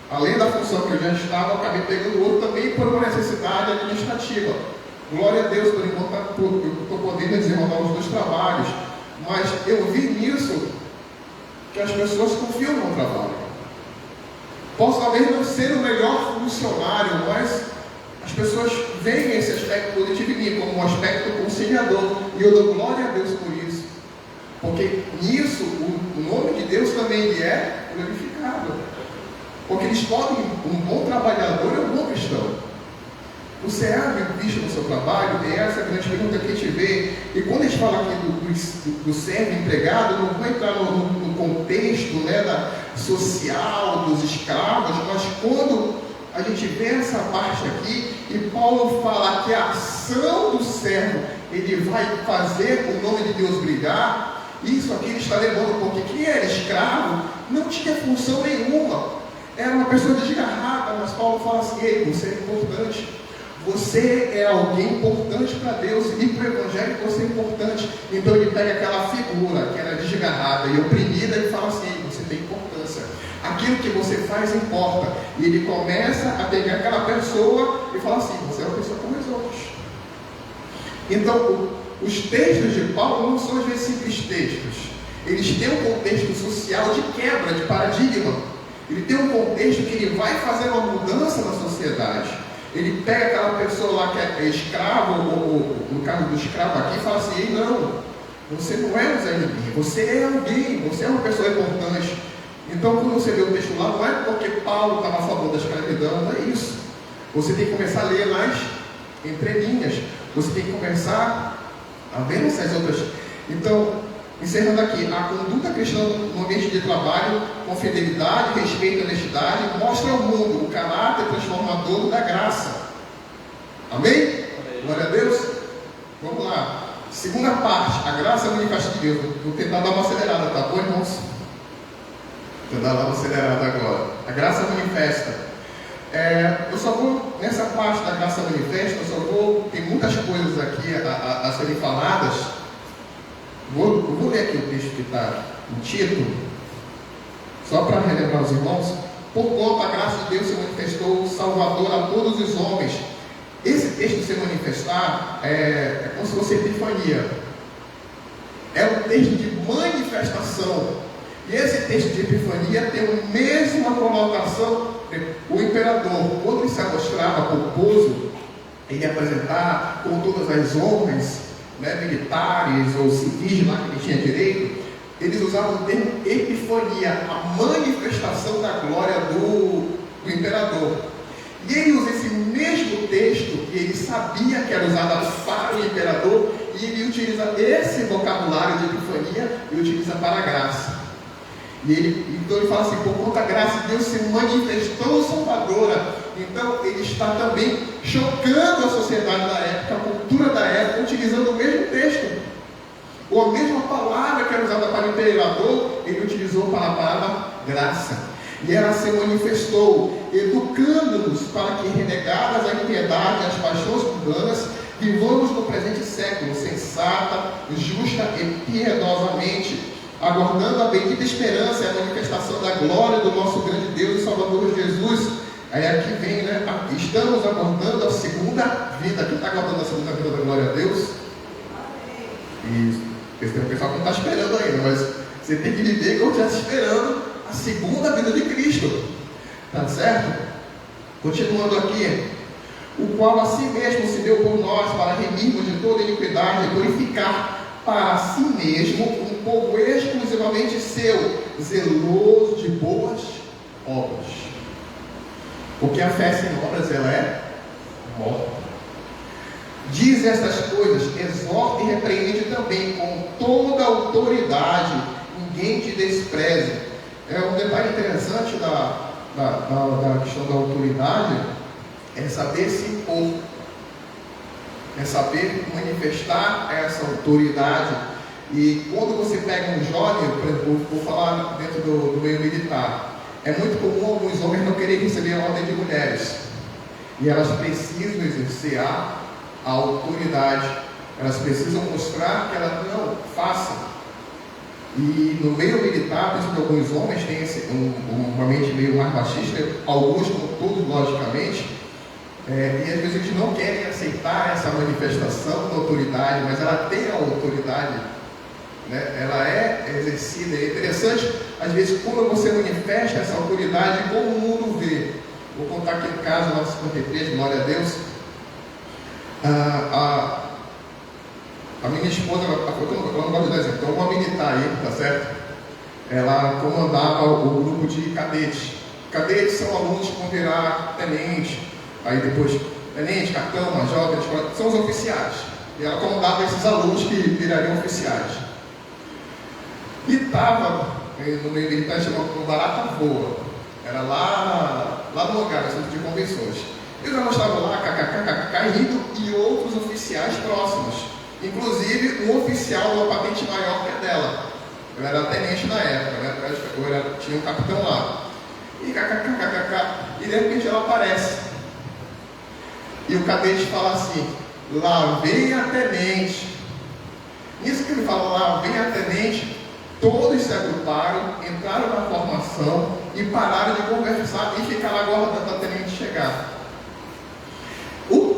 além da função que eu já estava, eu acabei pegando outro também por uma necessidade administrativa. Glória a Deus por enquanto, eu estou podendo desenrolar os 2 trabalhos, mas eu vi nisso que as pessoas confiam no trabalho. Posso talvez não ser o melhor funcionário, mas as pessoas veem esse aspecto positivo em mim como um aspecto conciliador, e eu dou glória a Deus por isso. Porque nisso o nome de Deus também ele é glorificado. Porque eles podem, um bom trabalhador é um bom cristão. Você é bem visto no seu trabalho? É essa a grande pergunta que a gente vê. E quando a gente fala aqui do servo empregado, não vai entrar no contexto, né, social, dos escravos, mas quando a gente vê essa parte aqui, e Paulo fala que a ação do servo, ele vai fazer o nome de Deus brilhar, isso aqui ele está levando, porque quem era escravo não tinha função nenhuma, era uma pessoa desgarrada, mas Paulo fala assim: ei, você é importante, você é alguém importante para Deus, e para o Evangelho você é importante. Então ele pega aquela figura que era desgarrada e oprimida e fala assim: você tem importância, aquilo que você faz importa. E ele começa a pegar aquela pessoa e fala assim: você é uma pessoa como os outros. Então os textos de Paulo não são às vezes simples textos, eles têm um contexto social de quebra de paradigma, ele tem um contexto que ele vai fazer uma mudança na sociedade. Ele pega aquela pessoa lá que é escravo, ou no caso do escravo aqui, e fala assim: ei, não, você não é um Zé Ninguém, você é alguém, você é uma pessoa importante. Então quando você lê o texto lá, não é porque Paulo estava a favor da escravidão, não é isso. Você tem que começar a ler nas entrelinhas, você tem que começar a ver essas outras. Então, encerrando aqui, a conduta cristã no ambiente de trabalho, com fidelidade, respeito e honestidade, mostra ao mundo o caráter transformador da graça. Amém? Glória a Deus. Vamos lá. Segunda parte, a graça manifesta de Deus. Vou tentar dar uma acelerada, tá bom, irmãos? Vou tentar dar uma acelerada agora. A graça manifesta. Eu só vou, nessa parte da graça manifesta, tem muitas coisas aqui a serem faladas. Vou ler aqui o texto que está no título, só para relembrar os irmãos. Porquanto a graça de Deus se manifestou salvador a todos os homens. Esse texto se manifestar é como se fosse epifania. É um texto de manifestação. E esse texto de epifania tem a mesma colocação. O imperador, quando ele se mostrava pomposo, ele ia apresentar com todas as honras, né, militares ou civis lá que ele tinha direito, eles usavam o termo epifania, a manifestação da glória do imperador. E ele usa esse mesmo texto, e ele sabia que era usado para o imperador, e ele utiliza esse vocabulário de epifania e utiliza para a graça. Então ele fala assim: por conta da graça, Deus se manifestou salvadora. Então ele está também chocando a sociedade da época, a cultura da época, utilizando o mesmo texto, ou a mesma palavra que era usada para o imperador, ele utilizou para a palavra graça. E ela se manifestou, educando-nos para que, renegadas a impiedade e as paixões mundanas, vivamos no presente século sensata, justa e piedosamente, aguardando a bendita esperança e a manifestação da glória do nosso grande Deus e Salvador Jesus. Aí aqui vem, né? Estamos aguardando a segunda vida. Quem está aguardando a segunda vida da glória a Deus? Isso. Tem um pessoal que não está esperando ainda, mas você tem que viver como estivesse esperando a segunda vida de Cristo. Tá certo? Continuando aqui. O qual a si mesmo se deu por nós para remirmos de toda iniquidade e purificar para si mesmo um povo exclusivamente seu, zeloso de boas obras. Porque a fé sem obras, ela é morta. Diz estas coisas, exorta e repreende também com toda a autoridade, ninguém te despreze. É um detalhe interessante da questão da autoridade, é saber se impor, é saber manifestar essa autoridade. E quando você pega um jovem, por exemplo, vou falar dentro do meio militar, é muito comum alguns homens não querem receber a ordem de mulheres, e elas precisam exercer a autoridade, elas precisam mostrar que elas não façam. E no meio militar, principalmente alguns homens têm uma mente meio mais machista, alguns, como todos, logicamente, e às vezes eles não querem aceitar essa manifestação da autoridade, mas ela tem a autoridade, né? Ela é exercida. É interessante, às vezes, quando você manifesta essa autoridade, como o mundo vê. Vou contar aqui no caso, nosso 53, glória a Deus. A minha esposa, ela não gosta de dar exemplo, então uma militar aí, tá certo? Ela comandava o grupo de cadetes. Cadetes são alunos que vão virar tenente, aí depois tenente, capitão, major, são os oficiais. E ela comandava esses alunos que virariam oficiais. E estava no meio militar, chamado Barata Voa. Era lá no lugar, no centro de convenções. E ela estava lá, rindo, e outros oficiais próximos. Inclusive um oficial de uma patente maior que a dela. Eu era tenente na época, né? Tinha um capitão lá. E e de repente ela aparece. E o cadete fala assim: lá vem a tenente. Nisso que ele fala, lá vem a tenente, todos se agruparam, entraram na formação e pararam de conversar e ficaram aguardando a tenente chegar.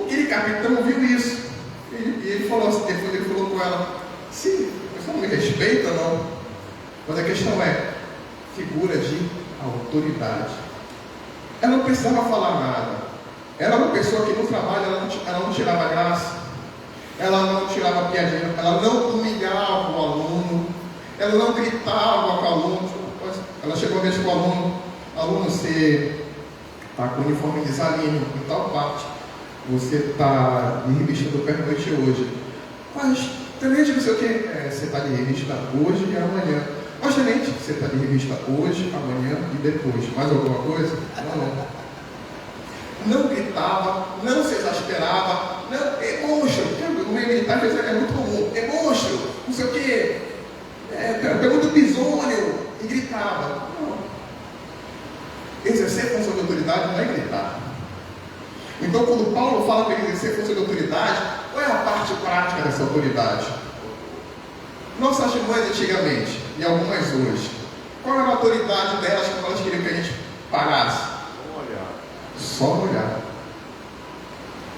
Aquele capitão viu isso. E ele falou assim, depois ele falou com ela: sim, você não me respeita, não? Mas a questão é figura de autoridade. Ela não precisava falar nada. Ela era uma pessoa que no trabalho ela não tirava graça, ela não tirava piadinha, ela não humilhava o aluno, ela não gritava com o aluno. Ela chegou a vez com o aluno, você está com o uniforme de salinho em tal parte, você está de revista do pernoite hoje. Mas, tenente, não sei o que, você está de revista hoje e amanhã. Mas, tenente, você está de revista hoje, amanhã e depois. Mais alguma coisa? Não. Não gritava, não se exasperava, não, é monstro. O meio militar é muito comum, é monstro, não sei o que, pergunta o bisônio, e gritava. Não. Exercer função de autoridade não é gritar. Então, quando Paulo fala para exercer função de autoridade, qual é a parte prática dessa autoridade? Nossas mães antigamente, e algumas hoje, qual era a autoridade delas quando elas queriam que a gente parasse? Só olhar.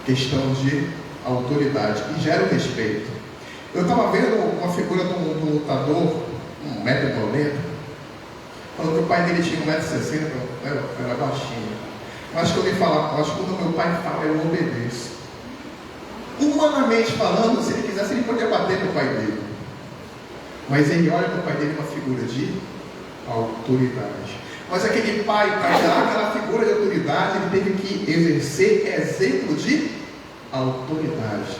Questão de autoridade. E gera o respeito. Eu estava vendo uma figura de um lutador, 1,90m, falando que o pai dele tinha 1,60m, era baixinho. Mas quando ele fala, mas quando meu pai fala, eu obedeço. Humanamente falando, se ele quisesse, ele podia bater no pai dele. Mas ele olha para o pai dele uma figura de autoridade. Mas aquele pai, para gerar aquela figura de autoridade, ele teve que exercer exemplo de autoridade.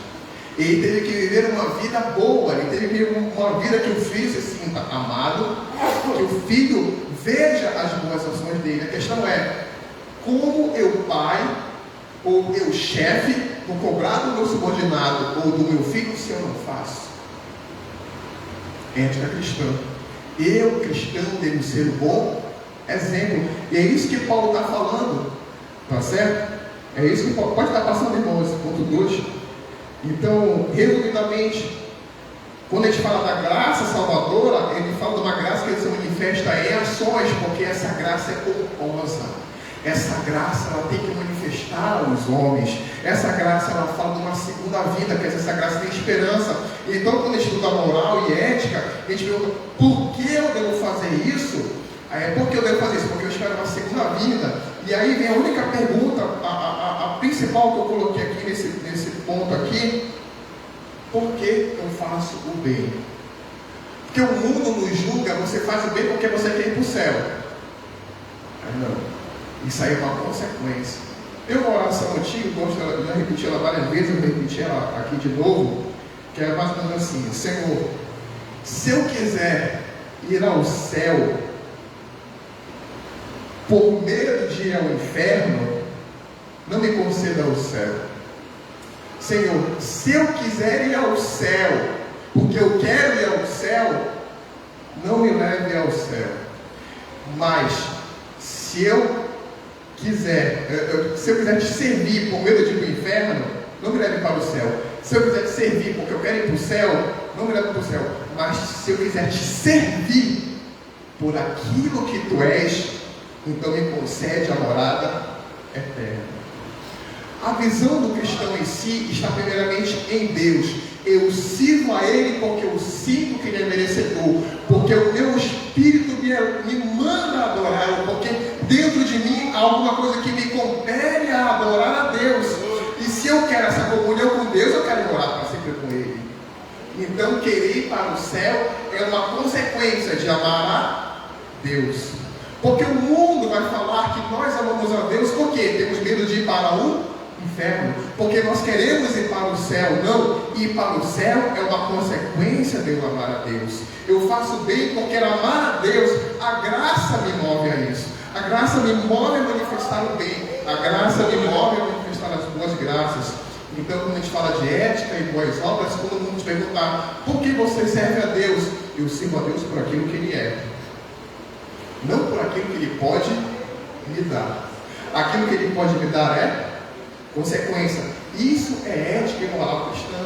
Ele teve que viver uma vida boa, ele teve que viver uma vida que o filho se sinta amado, que o filho veja as boas ações dele. A questão é, como eu pai, ou eu chefe, vou cobrar do meu subordinado ou do meu filho se eu não faço? Ética cristã. Eu, cristão, devo ser um bom exemplo. E é isso que Paulo está falando, tá certo? É isso que pode estar passando, irmãos, ponto 2. Então, resumidamente, quando a gente fala da graça salvadora, ele fala de uma graça que se manifesta em ações, porque essa graça é pomposa. Essa graça, ela tem que manifestar aos homens. Essa graça, ela fala de uma segunda vida, que essa graça tem esperança. Então, quando a gente estuda moral e ética, a gente pergunta, por que eu devo fazer isso? Por que eu devo fazer isso? Porque eu espero uma segunda vida. E aí vem a única pergunta, a principal que eu coloquei aqui nesse ponto aqui: por que eu faço o bem? Porque o mundo nos julga, você faz o bem porque você quer ir para o céu. Não. Isso aí é uma consequência. Tem uma oração antiga, eu já repeti ela várias vezes, eu vou repetir ela aqui de novo, que é mais ou menos assim: Senhor, se eu quiser ir ao céu por medo de ir ao inferno, não me conceda o céu. Senhor, se eu quiser ir ao céu porque eu quero ir ao céu, não me leve ao céu. Mas se eu quiser te servir por medo de ir para o inferno, não me leve para o céu. Se eu quiser te servir porque eu quero ir para o céu, não me leve para o céu. Mas se eu quiser te servir por aquilo que tu és, então me concede a morada eterna. A visão do cristão em si está primeiramente em Deus. Eu sirvo a Ele porque eu sinto que Ele é merecedor, porque o meu espírito me manda adorá-lo, porque dentro de mim há alguma coisa que me compele a adorar a Deus. E se eu quero essa comunhão com Deus, eu quero morar para sempre com Ele. querer ir para o céu é uma consequência de amar a Deus. Porque o mundo vai falar que nós amamos a Deus porque temos medo de ir para o inferno, porque nós queremos ir para o céu. Não, ir para o céu é uma consequência de eu amar a Deus. Eu faço bem porque amar a Deus, a graça me move a isso. A graça me move a manifestar o bem. A graça me move a manifestar as boas graças. Então, quando a gente fala de ética e boas obras, todo mundo te perguntar: por que você serve a Deus? Eu sirvo a Deus por aquilo que Ele é, não por aquilo que Ele pode me dar. Aquilo que Ele pode me dar é consequência. Isso é ética e moral cristã.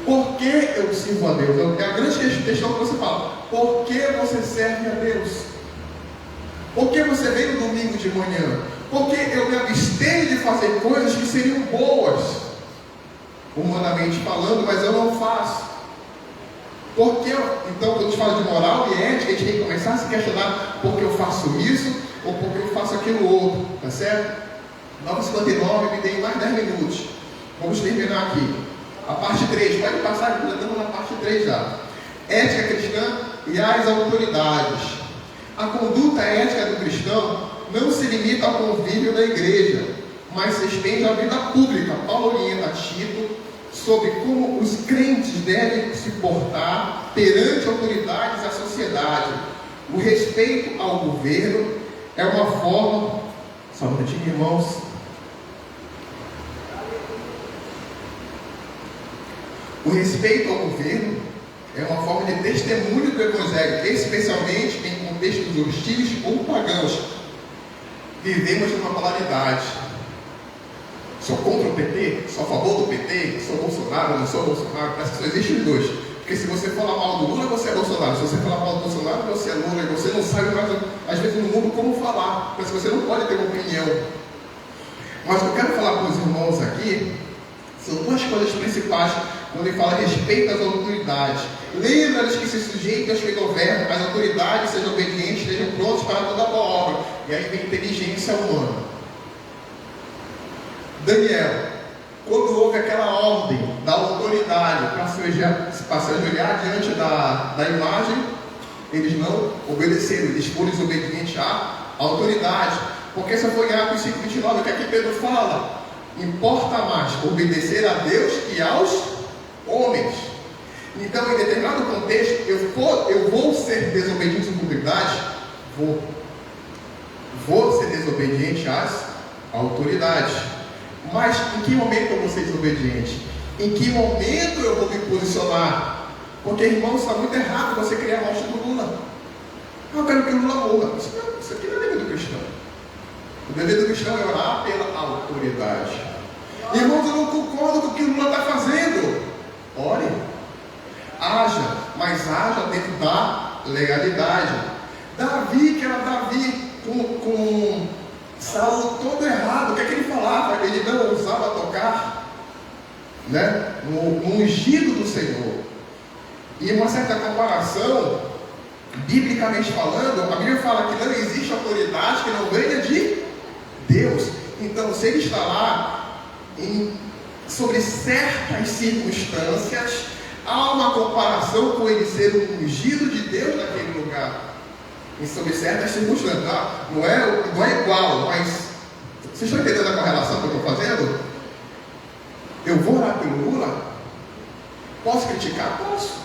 Por que eu sirvo a Deus? É a grande questão que você fala. Por que você serve a Deus? Por que você vem no domingo de manhã? Porque eu me abstenho de fazer coisas que seriam boas, humanamente falando, mas eu não faço. Porque então, quando a gente fala de moral e ética, a gente tem que começar a se questionar: por que eu faço isso ou por que eu faço aquilo outro, tá certo? 9h59, me dei mais 10 minutos. Vamos terminar aqui. A parte 3, pode passar, já estamos na parte 3 já. Ética cristã e as autoridades. A conduta ética do cristão não se limita ao convívio da igreja, mas se estende à vida pública. Paulo orienta Tito sobre como os crentes devem se portar perante autoridades da sociedade. O respeito ao governo é uma forma... Só um minutinho, irmãos. O respeito ao governo é uma forma de testemunho do Evangelho, especialmente em contextos hostis ou pagãos. Vivemos numa polaridade. Sou contra o PT? Sou a favor do PT? Sou Bolsonaro? Não sou Bolsonaro? Parece que só existem os dois. Porque se você falar mal do Lula, você é Bolsonaro. Se você falar mal do Bolsonaro, você é Lula. E você não sabe mais, às vezes, no mundo como falar. Parece que você não pode ter uma opinião. Mas o que eu quero falar com os irmãos aqui são duas coisas principais quando ele fala a respeito às autoridades. Lembra-lhes que se sujeitem aos que governam, as autoridades sejam obedientes, estejam prontos para toda boa obra. E aí vem inteligência humana. Daniel, quando houve aquela ordem da autoridade para se ajoelhar diante da imagem, eles não obedeceram, eles foram desobedientes à autoridade. Porque se for em Atos 5:29, o que aqui Pedro fala? Importa mais obedecer a Deus que aos homens. Então, em determinado contexto, eu vou ser desobediente às autoridades? Vou ser desobediente às autoridades. Mas em que momento eu vou ser desobediente? Em que momento eu vou me posicionar? Porque, irmão, está muito errado você criar a morte do Lula. Eu quero que o Lula morra. Isso aqui não é dever do cristão. O dever do cristão é orar pela autoridade. Irmãos, eu não concordo com o que o Lula está fazendo. Ore. Haja, mas haja dentro da legalidade. Davi, que era Davi com Saulo todo errado. O que é que ele falava? Ele não ousava tocar, né, no ungido do Senhor. E uma certa comparação, biblicamente falando, a Bíblia fala que não existe autoridade que não venha de Deus. Então, se ele está lá sobre certas circunstâncias, há uma comparação com ele ser o ungido de Deus naquele lugar. E sobre certas circunstâncias, não é igual, mas vocês estão entendendo a correlação que eu estou fazendo? Eu vou orar pelo Lula? Posso criticar? Posso.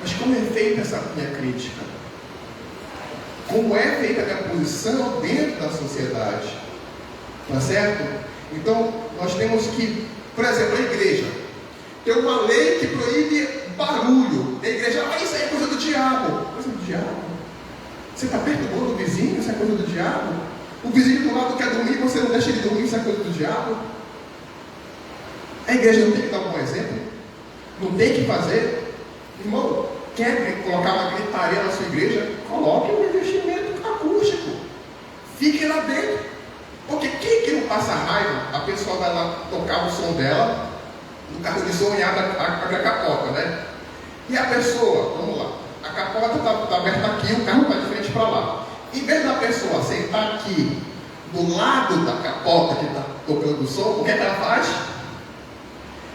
Mas como é feita essa minha crítica? Como é feita a minha posição dentro da sociedade? Tá certo? Então, nós temos que, por exemplo, a igreja tem uma lei que proíbe barulho. A igreja, isso aí é coisa do diabo. Coisa do diabo? Você está perturbando o vizinho? Isso é coisa do diabo? O vizinho do lado quer dormir, você não deixa ele dormir, isso é coisa do diabo? A igreja não tem que dar um bom exemplo? Não tem que fazer? Irmão, quer colocar uma gritaria na sua igreja? Coloque um investimento acústico. Fique lá dentro. Porque quem que não passa raiva? A pessoa vai lá tocar o som dela, no carro de som, e abre a capota, né? E a pessoa, vamos lá, a capota está aberta aqui, o carro vai de frente para lá. Em vez da pessoa sentar aqui, do lado da capota que está tocando o som, o que é que ela faz?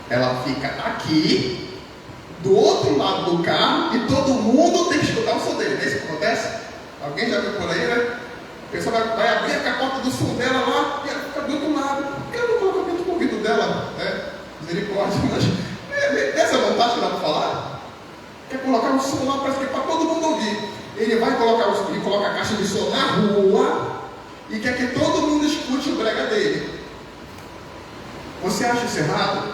Ela fica aqui, do outro lado do carro e todo mundo tem que escutar o som dele. Não é isso que acontece? Alguém já viu por aí, né? A pessoa vai abrir a capota do som dela lá e ela fica do outro lado. Por que ela não coloca dentro do ouvido dela? Né? Misericórdia. Mas essa vontade que dá para falar? Quer colocar o som lá para todo mundo ouvir. Ele vai colocar ele coloca a caixa de som na rua e quer que todo mundo escute o brega dele. Você acha isso errado?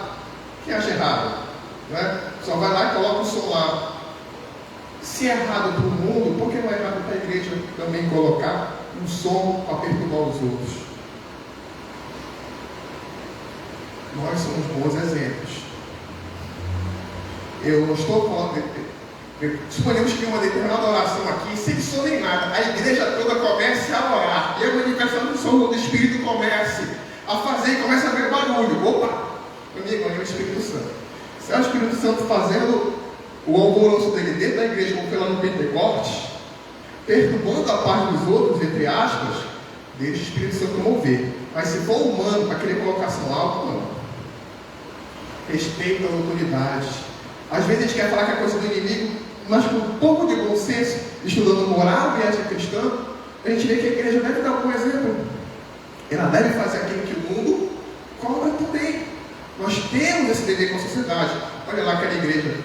Quem acha errado? Né? Só vai lá e coloca o som lá. Se é errado para o mundo, por que não é errado para a igreja também colocar um som para perturbar os outros? Nós somos bons exemplos. Eu não estou falando suponhamos que uma determinada oração aqui, sem som nem nada, a igreja toda comece a orar e a manifestação do som do Espírito comece a fazer e comece a ver barulho. Opa! Amigo, é o Espírito Santo. Se é o Espírito Santo fazendo o alvoroço dele dentro da igreja, como foi lá no Pentecostes, perturbando a paz dos outros, entre aspas, deixa o Espírito Santo mover. Mas se for humano para querer colocação alta, não. Respeita as autoridades. Às vezes a gente quer falar que é coisa do inimigo, mas com um pouco de bom senso, estudando moral e ética cristã, a gente vê que a igreja deve dar um bom exemplo. Ela deve fazer aquilo que o mundo cobra também. Nós temos esse dever com a sociedade. Olha lá aquela igreja.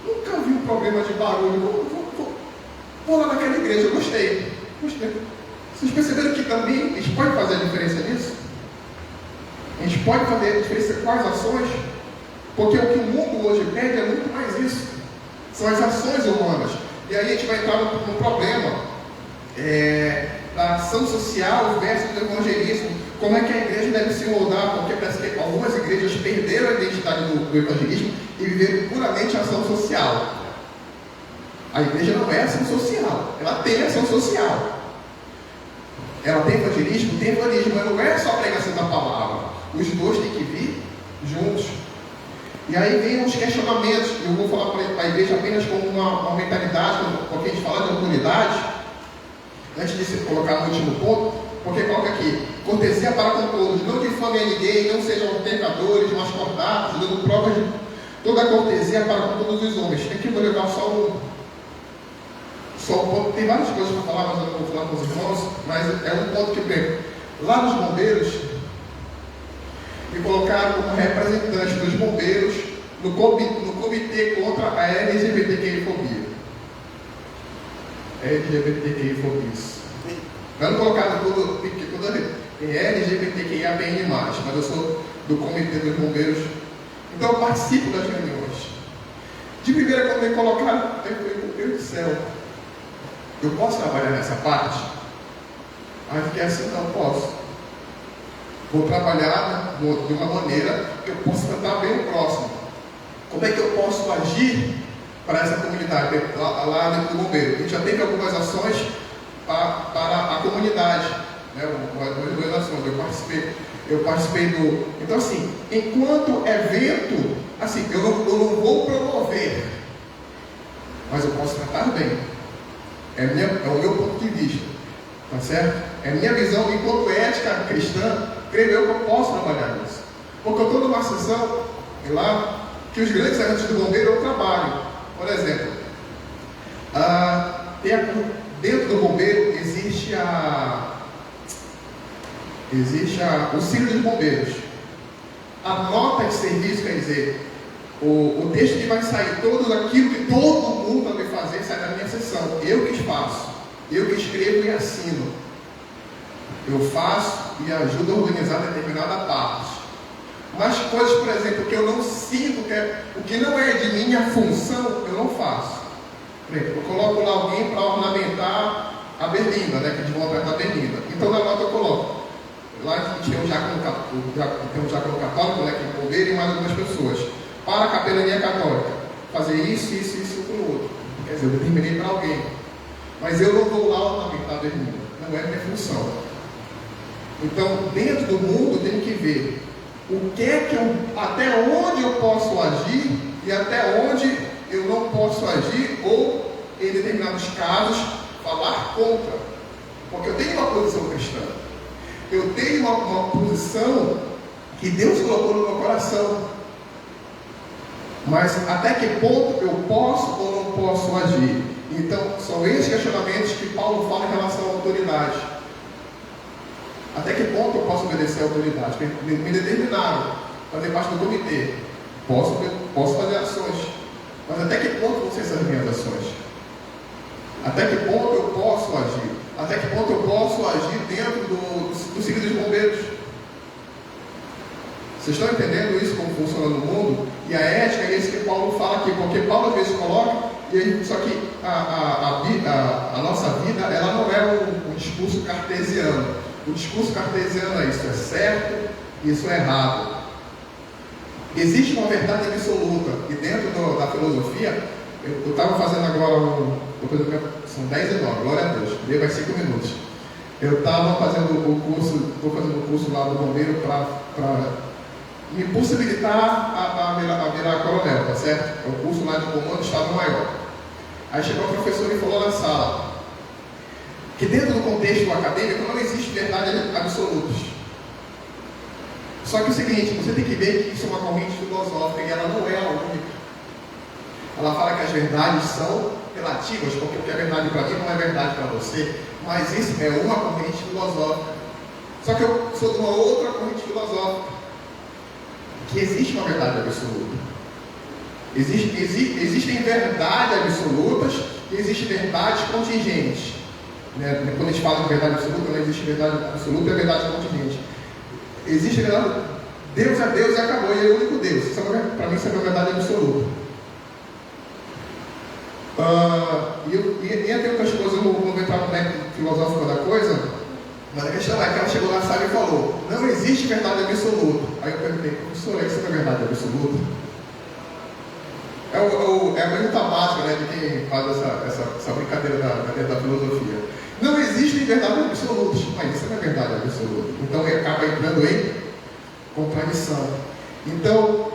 Nunca vi um problema de barulho. Vou lá naquela igreja, gostei. Vocês perceberam que também a gente pode fazer a diferença nisso? A gente pode fazer a diferença com as ações? Porque o que o mundo hoje pede é muito mais isso. São as ações humanas. E aí a gente vai entrar no problema da ação social versus do evangelismo. Como é que a igreja deve se moldar? Porque parece que algumas igrejas perderam a identidade do evangelismo e viveram puramente a ação social. A igreja não é ação social. Ela tem ação social. Ela tem evangelismo, mas não é só a pregação da palavra. Os dois têm que vir juntos. E aí vem uns questionamentos. Eu vou falar para a igreja apenas como uma mentalidade, porque a gente fala de autoridade, antes de se colocar no último ponto, porque coloca aqui, cortesia para com todos, não difamem a ninguém, não sejam pecadores, mas cordados, dando provas de toda a cortesia para com todos os homens. Aqui eu vou levar só um ponto. Tem várias coisas para falar, mas eu não vou falar com os irmãos, mas é um ponto que vem. Lá nos bombeiros, me colocaram como representante dos bombeiros no comitê contra a LGBTQI-fobia. LGBTQI-fobia. Não colocaram toda LGBTQIAPN+, mas eu sou do comitê dos bombeiros, então eu participo das reuniões. De primeira, quando me colocaram, eu falei, meu Deus do céu, eu posso trabalhar nessa parte? Aí fiquei assim, não posso. Vou trabalhar de uma maneira que eu possa tratar bem o próximo. Como é que eu posso agir para essa comunidade, lá dentro do bombeiro? A gente já teve algumas ações para a comunidade, né? Algumas ações, eu participei do... Então assim, enquanto evento, assim, eu não vou promover, mas eu posso tratar bem. É o meu ponto de vista, tá certo? É a minha visão enquanto ética cristã. Creio eu que eu posso trabalhar nisso. Porque eu estou numa sessão lá que os grandes eventos do bombeiro eu trabalho. Por exemplo, dentro do bombeiro existe o Círio dos Bombeiros. A nota de serviço, quer dizer, o texto que vai sair, tudo aquilo que todo mundo vai fazer, sai da minha sessão. Eu que faço, eu que escrevo e assino. Eu faço e ajudo a organizar determinada parte. Mas coisas, por exemplo, que eu não sinto, o que não é de minha função, eu não faço. Por exemplo, eu coloco lá alguém para ornamentar a berlinda, né, que eles vão perto da berlinda. Então na nota eu coloco. Lá a gente tem um diácono católico, né, que é bombeiro, e mais algumas pessoas. Para a capelania católica, fazer isso com o outro. Quer dizer, eu determinei para alguém. Mas eu não vou lá ornamentar a berlinda. Não é minha função. Então, dentro do mundo, tem que ver até onde eu posso agir e até onde eu não posso agir, ou, em determinados casos, falar contra. Porque eu tenho uma posição cristã. Eu tenho uma posição que Deus colocou no meu coração. Mas até que ponto eu posso ou não posso agir? Então, são esses questionamentos que Paulo fala em relação à autoridade. Até que ponto eu posso obedecer à autoridade? Me determinaram a fazer parte do comitê. Posso fazer ações. Mas até que ponto vão ser essas minhas ações? Até que ponto eu posso agir? Até que ponto eu posso agir dentro do ciclo dos bombeiros? Vocês estão entendendo isso, como funciona no mundo? E a ética é isso que Paulo fala aqui, porque Paulo às vezes coloca, só que a nossa vida, ela não é um discurso cartesiano. O discurso cartesiano é isso é certo, isso é errado. Existe uma verdade absoluta, e dentro da filosofia, eu estava fazendo agora, são 10 e 9, glória a Deus, dei mais 5 minutos. Eu estava fazendo o curso, estou fazendo o curso lá do bombeiro para me possibilitar a virar coronel, tá certo? É o curso lá de comando do Estado Maior. Aí chegou o professor e falou na sala que dentro do contexto acadêmico não existe verdade absolutas. Só que é o seguinte, você tem que ver que isso é uma corrente filosófica e ela não é a única. Ela fala que as verdades são relativas, porque o que é verdade para mim não é verdade para você, mas isso é uma corrente filosófica. Só que eu sou de uma outra corrente filosófica, que existe uma verdade absoluta. Existem verdades absolutas e existem verdades contingentes. Quando a gente fala de verdade absoluta, não existe verdade absoluta e verdade contingente. Existe verdade, Deus é Deus e acabou, e é o único Deus. Para mim isso é uma verdade absoluta. E tem outras coisas, eu não vou entrar no método filosófico da coisa, mas a questão é que ela chegou na sala e falou: não existe verdade absoluta. Aí eu perguntei: professor, isso não é verdade absoluta? É a pergunta básica, né, de quem faz essa brincadeira da filosofia. Não existem verdades absolutas, mas isso não é verdade absoluta. Então acaba entrando em contradição. Então,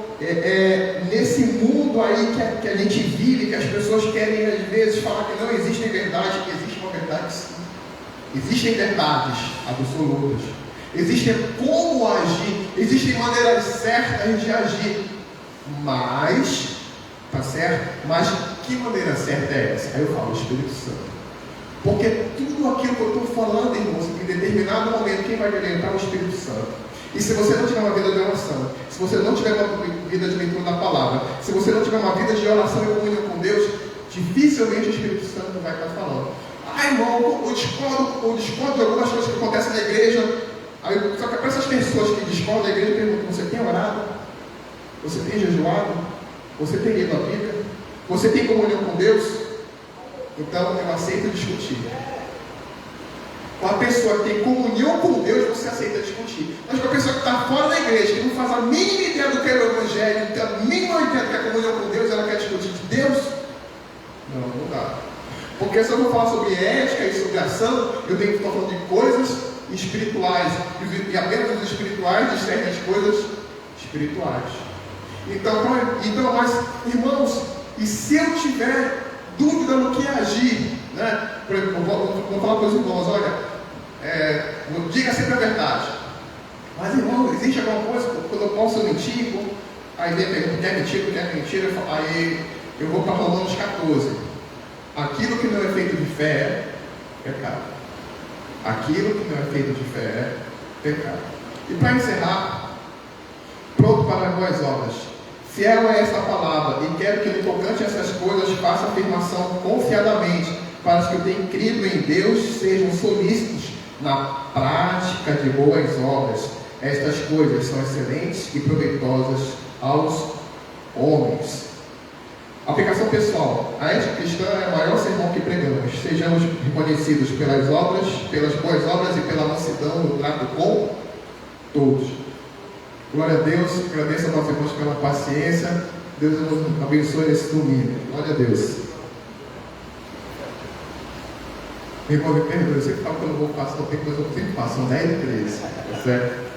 nesse mundo aí que a gente vive, que as pessoas querem às vezes falar que não existem verdades, que existe uma verdade sim. Existem verdades absolutas. Existem como agir, existem maneiras certas de agir. Mas, tá certo? Mas que maneira certa é essa? Aí eu falo, o Espírito Santo. Porque tudo aquilo que eu estou falando, irmãos, em determinado momento, quem vai orientar é o Espírito Santo. E se você não tiver uma vida de oração, se você não tiver uma vida de leitura da palavra, se você não tiver uma vida de oração e comunhão com Deus, dificilmente o Espírito Santo vai estar falando. Irmão, eu discordo de algumas coisas que acontecem na igreja. Aí, só que para essas pessoas que discordam da igreja, eu pergunto: você tem orado? Você tem jejuado? Você tem lido a Bíblia? Você tem comunhão com Deus? Então eu aceito discutir. Com a pessoa que tem comunhão com Deus, você aceita discutir. Mas com a pessoa que está fora da igreja, que não faz a mínima ideia do que é o Evangelho, não tem a mínima ideia do que é comunhão com Deus, ela quer discutir de Deus? Não dá. Porque se eu vou falar sobre ética e sobre ação, eu tenho que estar falando de coisas espirituais. E apenas os espirituais discernem as coisas espirituais. Então, mas, irmãos, e se eu tiver dúvida no que agir, né? Por exemplo, vou falar para os irmãos: olha, diga sempre a verdade. Mas, irmão, existe alguma coisa quando eu posso mentir? Aí vem a pergunta: quer mentir? Aí eu vou para Romanos 14. Aquilo que não é feito de fé é pecado. Aquilo que não é feito de fé é pecado. E para encerrar, pronto para as boas obras. Fiel é esta palavra, e quero que no tocante a essas coisas faça afirmação confiadamente, para que os que têm crido em Deus sejam solícitos na prática de boas obras. Estas coisas são excelentes e proveitosas aos homens. Aplicação pessoal. A ética cristã é o maior sermão que pregamos. Sejamos reconhecidos pelas obras, pelas boas obras e pela mansidão no trato com todos. Glória a Deus. Agradeço a nossos irmãos pela paciência. Deus nos abençoe nesse domingo. Glória a Deus. Meu irmão, me perdoe. Eu sempre falo que eu não vou passar o tempo, mas eu sempre passo. São 10 e 13. Tá certo?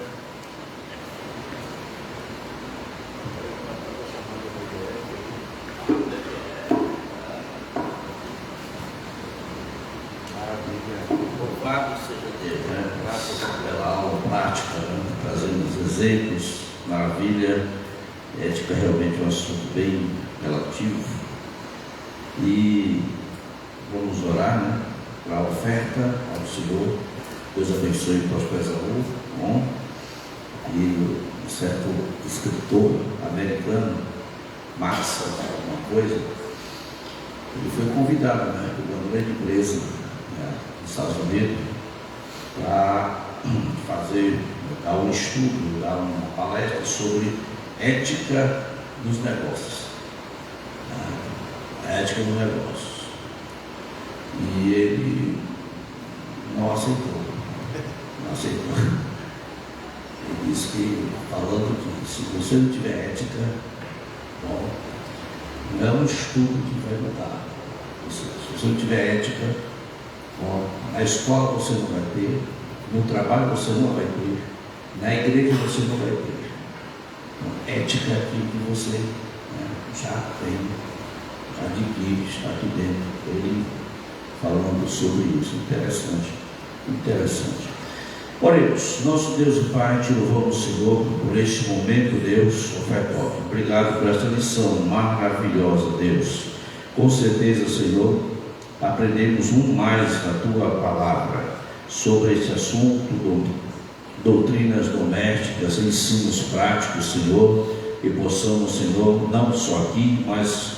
Louvado seja Deus, né? Graças pela aula prática, né? Trazendo os exemplos, maravilha. Ética realmente é um assunto bem relativo. E vamos orar, né, para a oferta ao Senhor. Deus abençoe e prospere Saúl. Bom. E um certo escritor americano, Marx, alguma coisa, ele foi convidado, né, por uma grande empresa, né, nos Estados Unidos, para dar um estudo, dar uma palestra sobre ética dos negócios. A ética dos negócios. E ele não aceitou. Ele disse que, falando que se você não tiver ética, bom, não é um estudo que vai mudar. Se você não tiver ética, bom, na escola você não vai ter, no trabalho você não vai ter, na igreja você não vai ter. Então, ética é aquilo que você, né, já tem, já adquire, está aqui dentro. Ele falando sobre isso. Interessante. Oremos. Nosso Deus e Pai, te louvamos, Senhor, por este momento, Deus, ofertório. Obrigado por esta lição maravilhosa, Deus. Com certeza, Senhor, aprendemos mais da Tua palavra sobre este assunto, doutrinas domésticas, ensinos práticos, Senhor, e possamos, Senhor, não só aqui, mas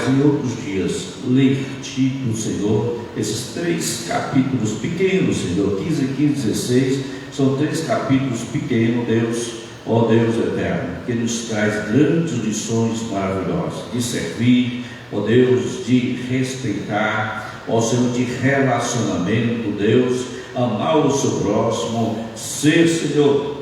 em outros dias, ler-te, Senhor, esses 3 capítulos pequenos, Senhor, 15, 16, são 3 capítulos pequenos, Deus, ó Deus eterno, que nos traz grandes lições maravilhosas, de servir, ó Deus, de respeitar, ó Senhor, de relacionamento, Deus, amar o seu próximo, ser, Senhor,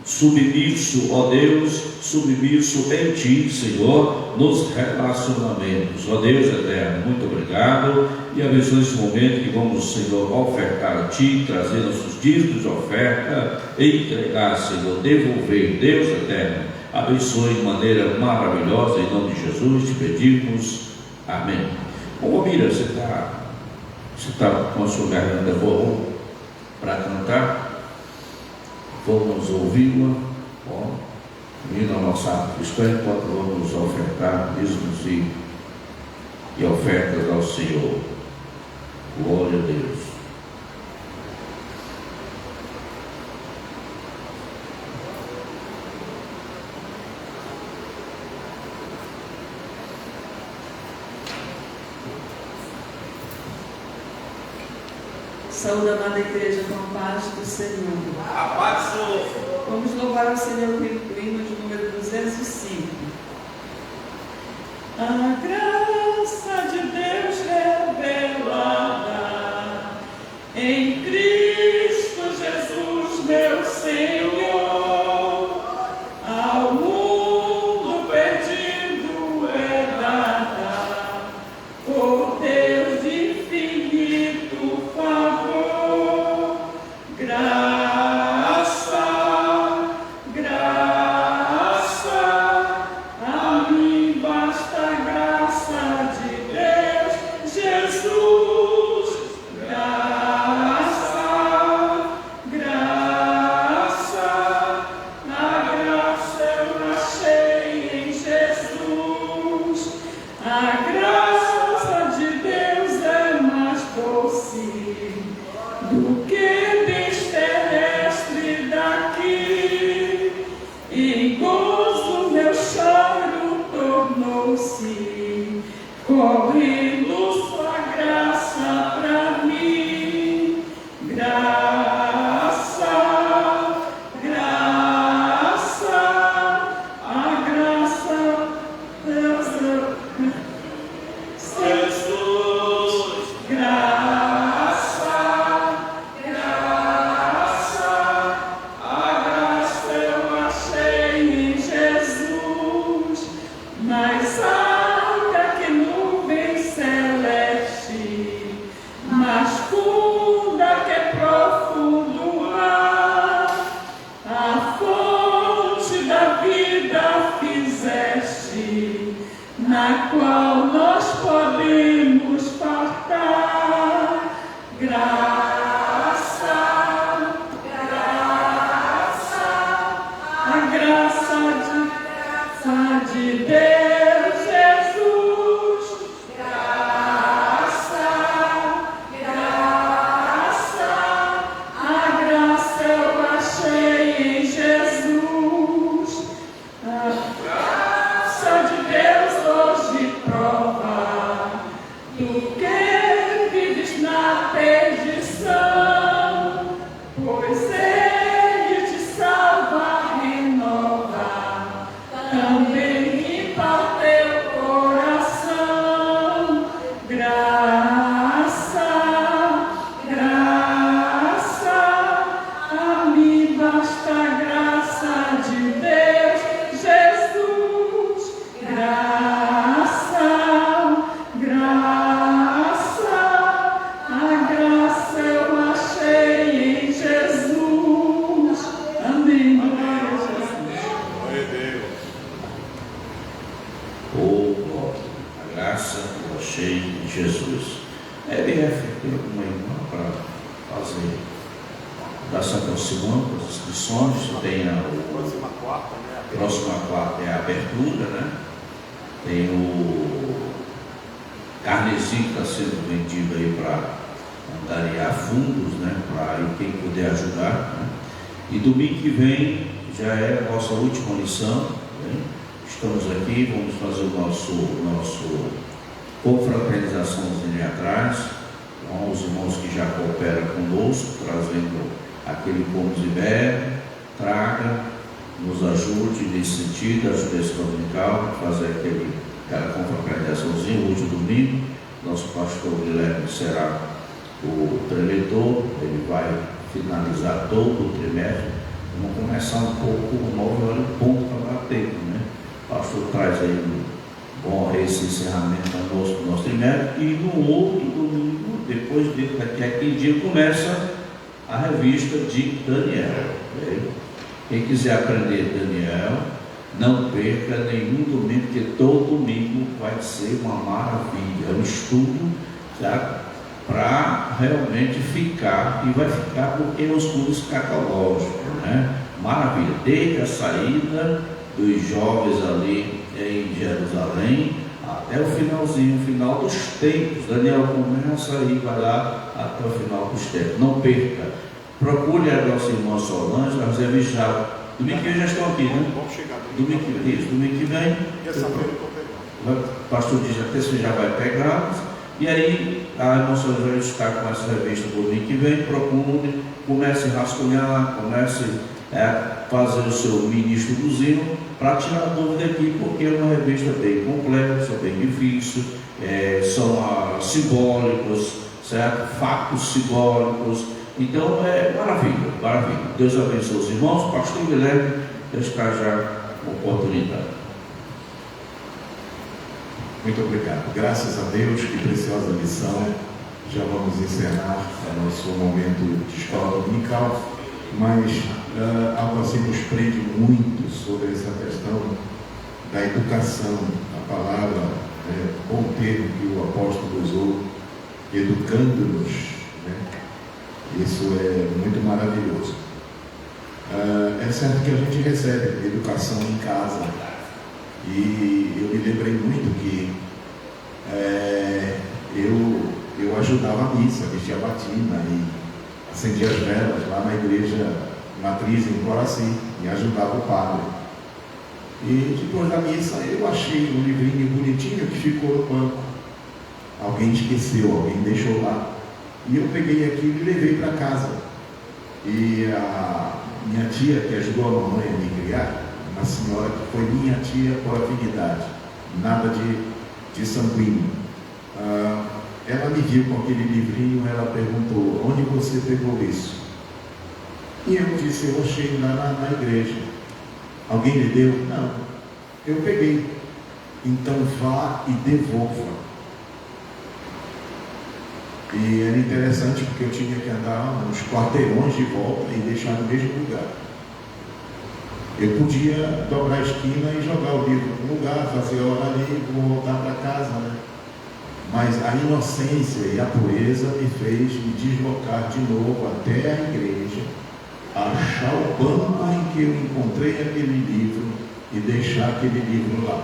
submisso, ó Deus, submisso em Ti, Senhor, nos relacionamentos, ó Deus eterno, muito obrigado, e abençoe esse momento que vamos, Senhor, ofertar a Ti, trazer nossos dízimos de oferta, entregar, Senhor, devolver, Deus eterno, abençoe de maneira maravilhosa, em nome de Jesus, te pedimos, amém. Ô Mira, você está com a sua garganta boa para cantar? Vamos ouvi-la, unindo a nossa arte cristã, enquanto vamos ofertar dízimos e ofertas ao Senhor. Glória a Deus. Saúde, amada igreja, com a paz do Senhor. A paz do Senhor. Vamos louvar ao Senhor com o hino de número 205. A graça de Deus revelada em Cristo Jesus, meu Senhor, ao mundo perdido é dada por Deus de infinito favor. Graça, a mim basta a graça de Deus, Jesus. Graça, a graça eu achei em Jesus. A graça de Deus é mais doce do que bens terrestre daqui, e gozo meu choro tornou-se, correndo sua graça pra mim. Graça, a graça, Deus, Jesus, graça, a graça eu achei em Jesus, mais alta que nuvem, céu Graça, graça, a mim basta a graça de Deus, Jesus. Graça, graça, a graça eu achei em Jesus. Amém. Glória a Jesus. Glória a Deus. Oh, glória. A graça eu achei em Jesus. EBF, tem alguma irmã para fazer? Está se aproximando das inscrições. Tem a Próxima quarta, né? próxima quarta é a abertura, né? Tem o carnezinho que está sendo vendido aí para angariar fundos, né? Para quem puder ajudar, né? E domingo que vem já é a nossa última lição, né? Estamos aqui, vamos fazer o nosso confraternizaçãozinha ali atrás, com os irmãos que já cooperam conosco, trazendo aquele pão de Ibéria, traga, nos ajude nesse sentido, ajuda esse dominical, fazer aquela confraternizaçãozinha, o último domingo. Nosso pastor Guilherme será o preletor, ele vai finalizar todo o trimestre. Vamos começar um pouco 9 horas ponto para dar tempo, né? O pastor traz aí bom esse encerramento do nosso trimestre, e no outro domingo, depois daqui a 15 dias, começa a revista de Daniel. Okay? Quem quiser aprender Daniel, não perca nenhum domingo, porque todo domingo vai ser uma maravilha. É um estudo, para realmente ficar, e vai ficar porque é um estudo escatológico, né? Maravilha, desde a saída dos jovens ali em Jerusalém até o finalzinho, o final dos tempos. Daniel começa e vai lá até o final dos tempos. Não perca. Procure a nossa irmã Solange, nós revisamos já. Domingo que vem já estão aqui, né? Vamos chegar Domingo que vem. Terça-feira eu estou pegando. O pastor diz até se já vai pegar. E aí a irmã Solange vai estar com essa revista do domingo que vem. Procure, comece a rascunhar, comece a fazer o seu ministro do zino, para tirar a dúvida aqui, porque é uma revista bem complexa, bem difícil, são simbólicos, certo? Fatos simbólicos. Então é maravilha, maravilha. Deus abençoe os irmãos. Pastor Guilherme, está já a oportunidade. Muito obrigado. Graças a Deus, que preciosa lição. Já vamos encerrar o nosso momento de escola dominical, mas algo assim nos prende muito sobre essa questão da educação. A palavra, bom termo que o apóstolo usou, educando-nos, né? Isso é muito maravilhoso. É certo que a gente recebe educação em casa, e eu me lembrei muito que eu ajudava a missa, vestia a batina e acendia as velas lá na igreja matriz em Coraci, e ajudava o padre. E depois da missa eu achei um livrinho bonitinho que ficou no banco. Alguém esqueceu, alguém deixou lá. E eu peguei aquilo e levei para casa. E a minha tia, que ajudou a mamãe a me criar, uma senhora que foi minha tia por afinidade, nada de sanguíneo, ela me viu com aquele livrinho, ela perguntou: onde você pegou isso? E eu disse: eu achei lá na igreja. Alguém lhe deu? Não, eu peguei. Então vá e devolva. E era interessante porque eu tinha que andar uns quarteirões de volta e deixar no mesmo lugar. Eu podia dobrar a esquina e jogar o livro no lugar, fazer a hora ali e vou voltar para casa, né? Mas a inocência e a pureza me fez me deslocar de novo até a igreja, achar o banco em que eu encontrei aquele livro e deixar aquele livro lá.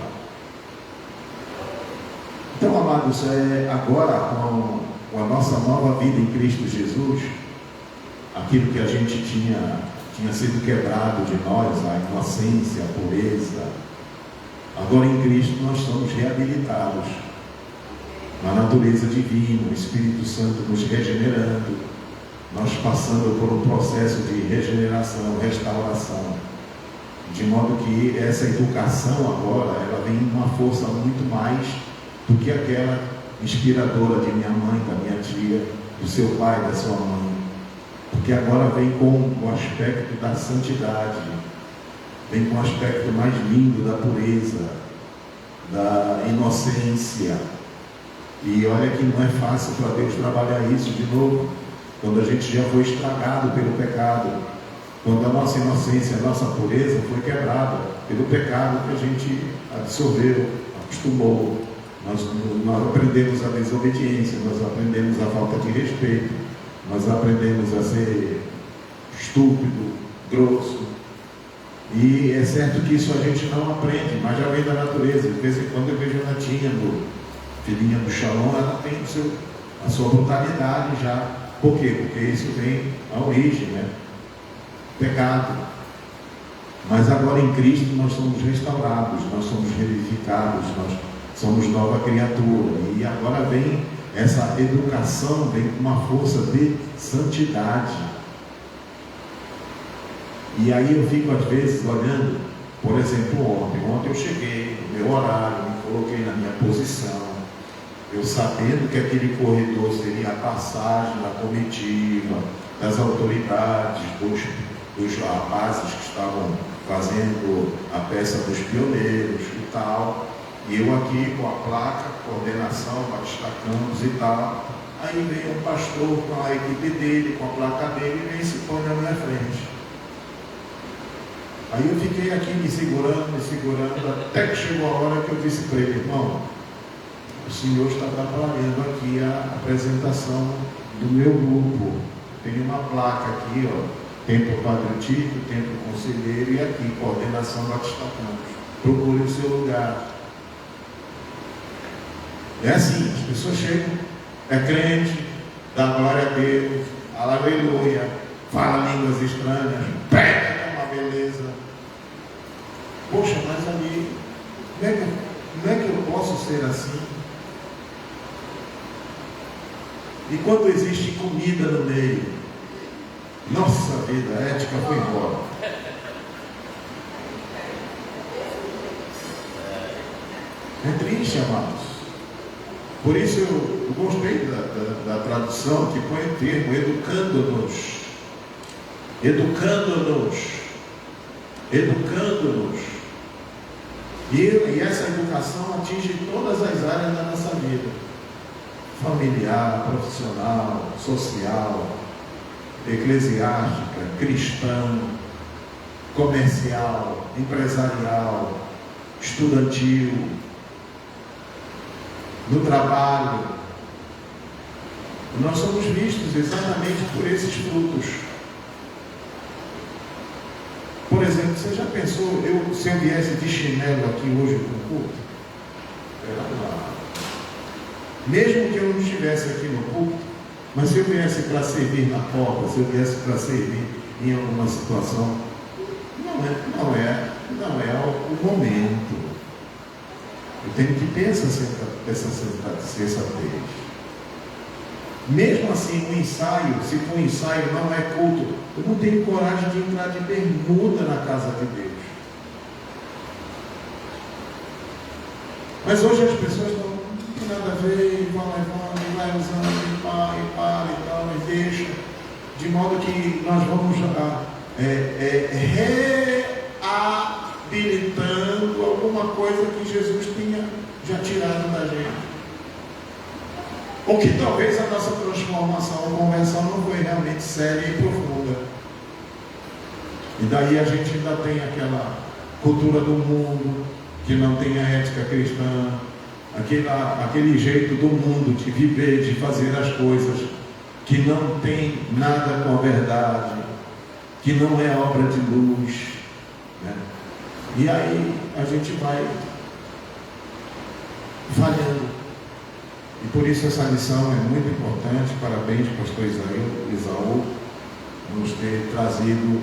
Então, amados, agora com a nossa nova vida em Cristo Jesus, aquilo que a gente tinha sido quebrado de nós, a inocência, a pureza, agora em Cristo nós somos reabilitados na natureza divina, o Espírito Santo nos regenerando, nós passando por um processo de regeneração, restauração, de modo que essa educação agora, ela vem com uma força muito mais do que aquela inspiradora de minha mãe, da minha tia, do seu pai, da sua mãe. Porque agora vem com o aspecto da santidade, vem com o aspecto mais lindo da pureza, da inocência. E olha que não é fácil para Deus trabalhar isso de novo, quando a gente já foi estragado pelo pecado, quando a nossa inocência, a nossa pureza foi quebrada pelo pecado que a gente absorveu, acostumou. Nós aprendemos a desobediência, nós aprendemos a falta de respeito, nós aprendemos a ser estúpido, grosso. E é certo que isso a gente não aprende, mas já vem da natureza. De vez em quando eu vejo a Natinha, filhinha do Shalom, ela tem a sua brutalidade já. Por quê? Porque isso vem à origem, né? Pecado. Mas agora em Cristo nós somos restaurados, nós somos revivificados, nós somos nova criatura. E agora vem essa educação, vem com uma força de santidade. E aí eu fico às vezes olhando, por exemplo, ontem eu cheguei no meu horário, me coloquei na minha posição, eu sabendo que aquele corredor seria a passagem da comitiva, das autoridades, dos rapazes que estavam fazendo a peça dos pioneiros e tal, e eu aqui com a placa, coordenação, Batista Campos e tal. Aí veio um pastor com a equipe dele, com a placa dele, e vem e se põe na minha frente. Aí eu fiquei aqui me segurando, até que chegou a hora que eu disse para ele: irmão, o senhor está trabalhando aqui a apresentação do meu grupo. Tem uma placa aqui, ó, Templo Padre Tito, Templo Conselheiro, e aqui, Coordenação Batista Campos. Procure o seu lugar. É assim, as pessoas chegam, é crente, dá glória a Deus, aleluia, fala línguas estranhas, prega, é uma beleza. Poxa, mas ali, como é que eu posso ser assim? E quando existe comida no meio, nossa vida, a ética foi embora. É triste, amados. Por isso eu gostei da tradução que põe o termo educando-nos. E essa educação atinge todas as áreas da nossa vida: familiar, profissional, social, eclesiástica, cristã, comercial, empresarial, estudantil, no trabalho. Nós somos vistos exatamente por esses frutos. Por exemplo, você já pensou, se eu viesse de chinelo aqui hoje para o culto? Mesmo que eu não estivesse aqui no culto, mas se eu viesse para servir na porta, se eu viesse para servir em alguma situação, não é o momento. Eu tenho que ter essa sensatez. Mesmo assim, o ensaio, se for um ensaio, não é culto, eu não tenho coragem de entrar de bermuda na casa de Deus. Mas hoje as pessoas não tem nada a ver, vão levando, vai usando, e para e tal, e deixa, de modo que nós vamos reabilitando alguma coisa que Jesus tinha já tirado da gente. Ou que talvez a nossa transformação ou conversão não foi realmente séria e profunda. E daí a gente ainda tem aquela cultura do mundo, que não tem a ética cristã, aquele jeito do mundo de viver, de fazer as coisas, que não tem nada com a verdade, que não é obra de luz, né? E aí a gente vai falhando. E por isso essa lição é muito importante. Parabéns, pastor Isaú, nos ter trazido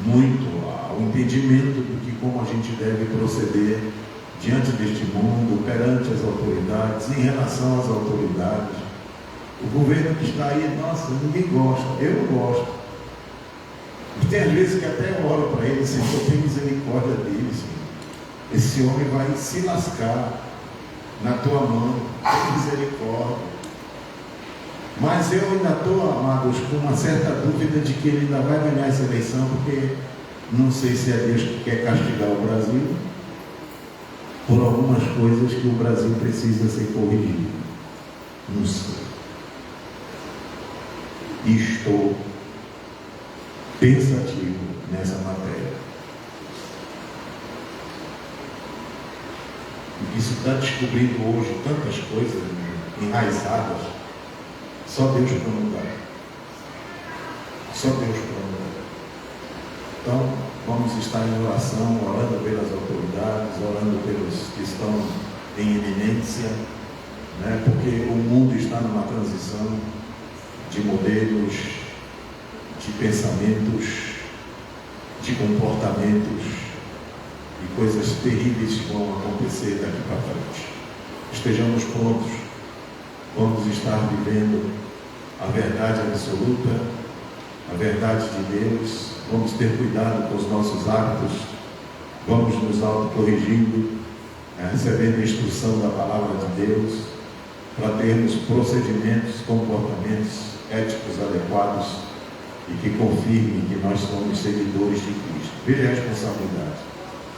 muito ao entendimento do que como a gente deve proceder diante deste mundo, perante as autoridades, em relação às autoridades. O governo que está aí, nossa, ninguém gosta, eu não gosto. E tem às vezes que até eu oro para ele: Senhor, tem misericórdia dele, Senhor. Esse homem vai se lascar na tua mão. tem misericórdia. Mas eu ainda estou, amados, com uma certa dúvida de que ele ainda vai ganhar essa eleição, porque não sei se é Deus que quer castigar o Brasil por algumas coisas que o Brasil precisa ser corrigido. Não sei. Estou pensativo nessa matéria. Isso está descobrindo hoje tantas coisas enraizadas. Só Deus para mudar. Só Deus para mudar. Então, vamos estar em oração, orando pelas autoridades, orando pelos que estão em eminência, né? Porque o mundo está numa transição de modelos, de pensamentos, de comportamentos, e coisas terríveis vão acontecer daqui para frente. Estejamos prontos. Vamos estar vivendo a verdade absoluta, a verdade de Deus. Vamos ter cuidado com os nossos hábitos. Vamos nos autocorrigindo, recebendo a instrução da palavra de Deus, para termos procedimentos, comportamentos éticos adequados e que confirmem que nós somos seguidores de Cristo. Veja a responsabilidade.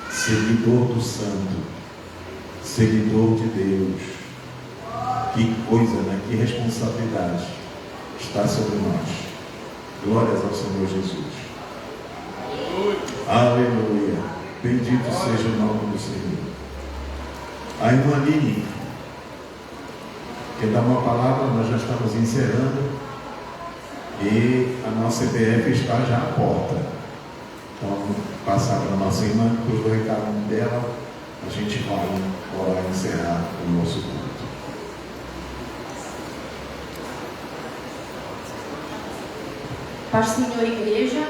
Seguidor do Santo, seguidor de Deus. Que coisa, né? Que responsabilidade está sobre nós. Glórias ao Senhor Jesus. Aleluia. Bendito seja o nome do Senhor. A irmã Nini quer dar uma palavra, nós já estamos encerrando e a nossa EBF está já à porta. Então, passar para a nossa irmã, depois do recado dela, a gente vai orar e encerrar o nosso culto. Paz, Senhor, igreja,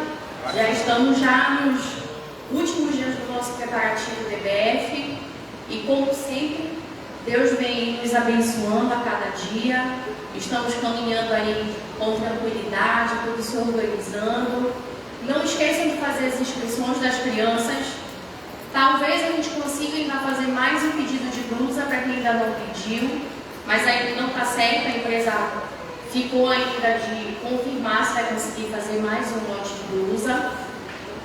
já estamos nos últimos dias do nosso preparativo do EBF e, como sempre, Deus vem nos abençoando a cada dia. Estamos caminhando aí com tranquilidade, tudo se organizando. Não esqueçam de fazer as inscrições das crianças. Talvez a gente consiga ainda fazer mais um pedido de blusa para quem ainda não pediu, mas ainda não está certo, a empresa ficou ainda de confirmar se vai conseguir fazer mais um lote de blusa.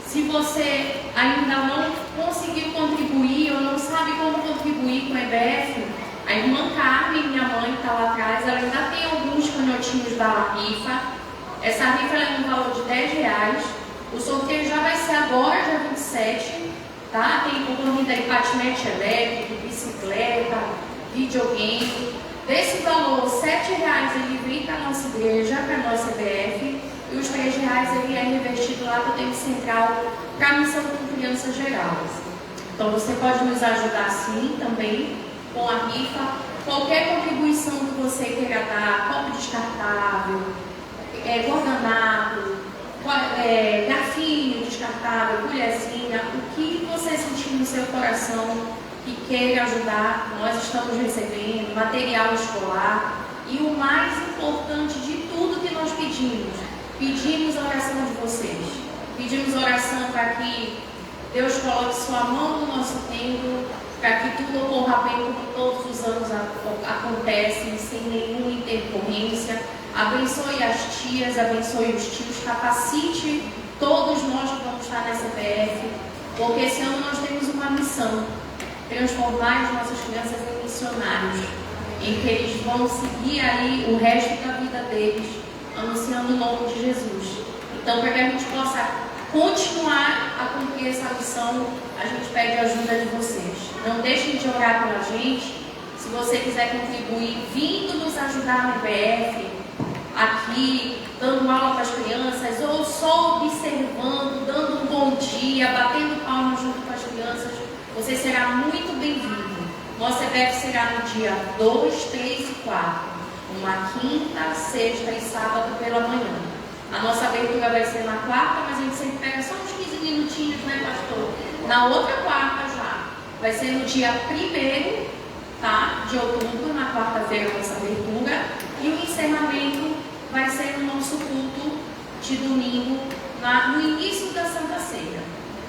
Se você ainda não conseguiu contribuir ou não sabe como contribuir com o EBF, a irmã Carmen, minha mãe, que está lá atrás, ela ainda tem alguns canhotinhos da rifa. Essa rifa é no valor de R$10. O sorteio já vai ser agora, dia 27, tá? Tem concorrida aí patinete elétrico, bicicleta, videogame. Desse valor, R$7 ele vem para a nossa igreja, para a nossa EBF, e os R$3 ele é revestido lá para o tempo central, para a missão com crianças gerais. Então você pode nos ajudar sim também com a rifa. Qualquer contribuição que você queira dar, copo descartável, guardanapo, garfinho descartável, colherzinha, o que você sentir no seu coração que queira ajudar, nós estamos recebendo material escolar. E o mais importante de tudo que nós pedimos a oração de vocês. Pedimos oração para que Deus coloque sua mão no nosso templo, para que tudo ocorra bem como todos os anos acontece, sem nenhuma intercorrência. Abençoe as tias, abençoe os tios, capacite todos nós que vamos estar nessa EBF, porque esse ano nós temos uma missão: transformar as nossas crianças em missionários, em que eles vão seguir aí o resto da vida deles, anunciando o nome de Jesus. Então, para que a gente possa continuar a cumprir essa missão, a gente pede a ajuda de vocês. Não deixem de orar pela gente. Se você quiser contribuir, vindo nos ajudar no EBF, aqui, dando aula para as crianças, ou só observando, dando um bom dia, batendo palmas junto com as crianças, você será muito bem-vindo. Nossa EBF será no dia 2, 3 e 4, uma quinta, sexta e sábado pela manhã. A nossa abertura vai ser na quarta, mas a gente sempre pega só uns 15 minutinhos, né, pastor? Na outra quarta já. Vai ser no dia 1º, tá, de outubro, na quarta-feira, nossa abertura. E o encerramento vai ser no nosso culto de domingo, no início da Santa Ceia.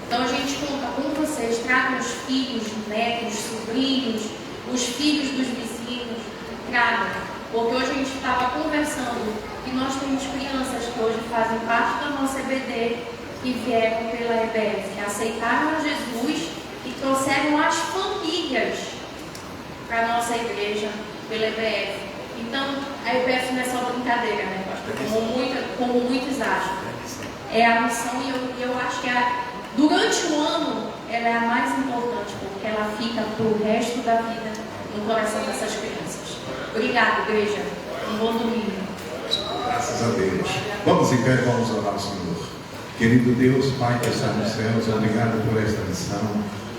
Então a gente conta com vocês, tragam os filhos, netos, sobrinhos, os filhos dos vizinhos. Obrigada, porque hoje a gente estava conversando e nós temos crianças que hoje fazem parte da nossa EBD, que vieram pela EBF, que aceitaram a Jesus e trouxeram as famílias para a nossa igreja pela EBF. Então, a EBF não é só brincadeira, né, pastor? Como muitos acham. É a missão e eu acho que durante o ano ela é a mais importante, porque ela fica para o resto da vida no coração dessas crianças. Obrigada, igreja. Um bom domingo. Graças a Deus. Vamos em pé, vamos orar ao Senhor. Querido Deus, Pai que está nos céus, obrigado por esta lição,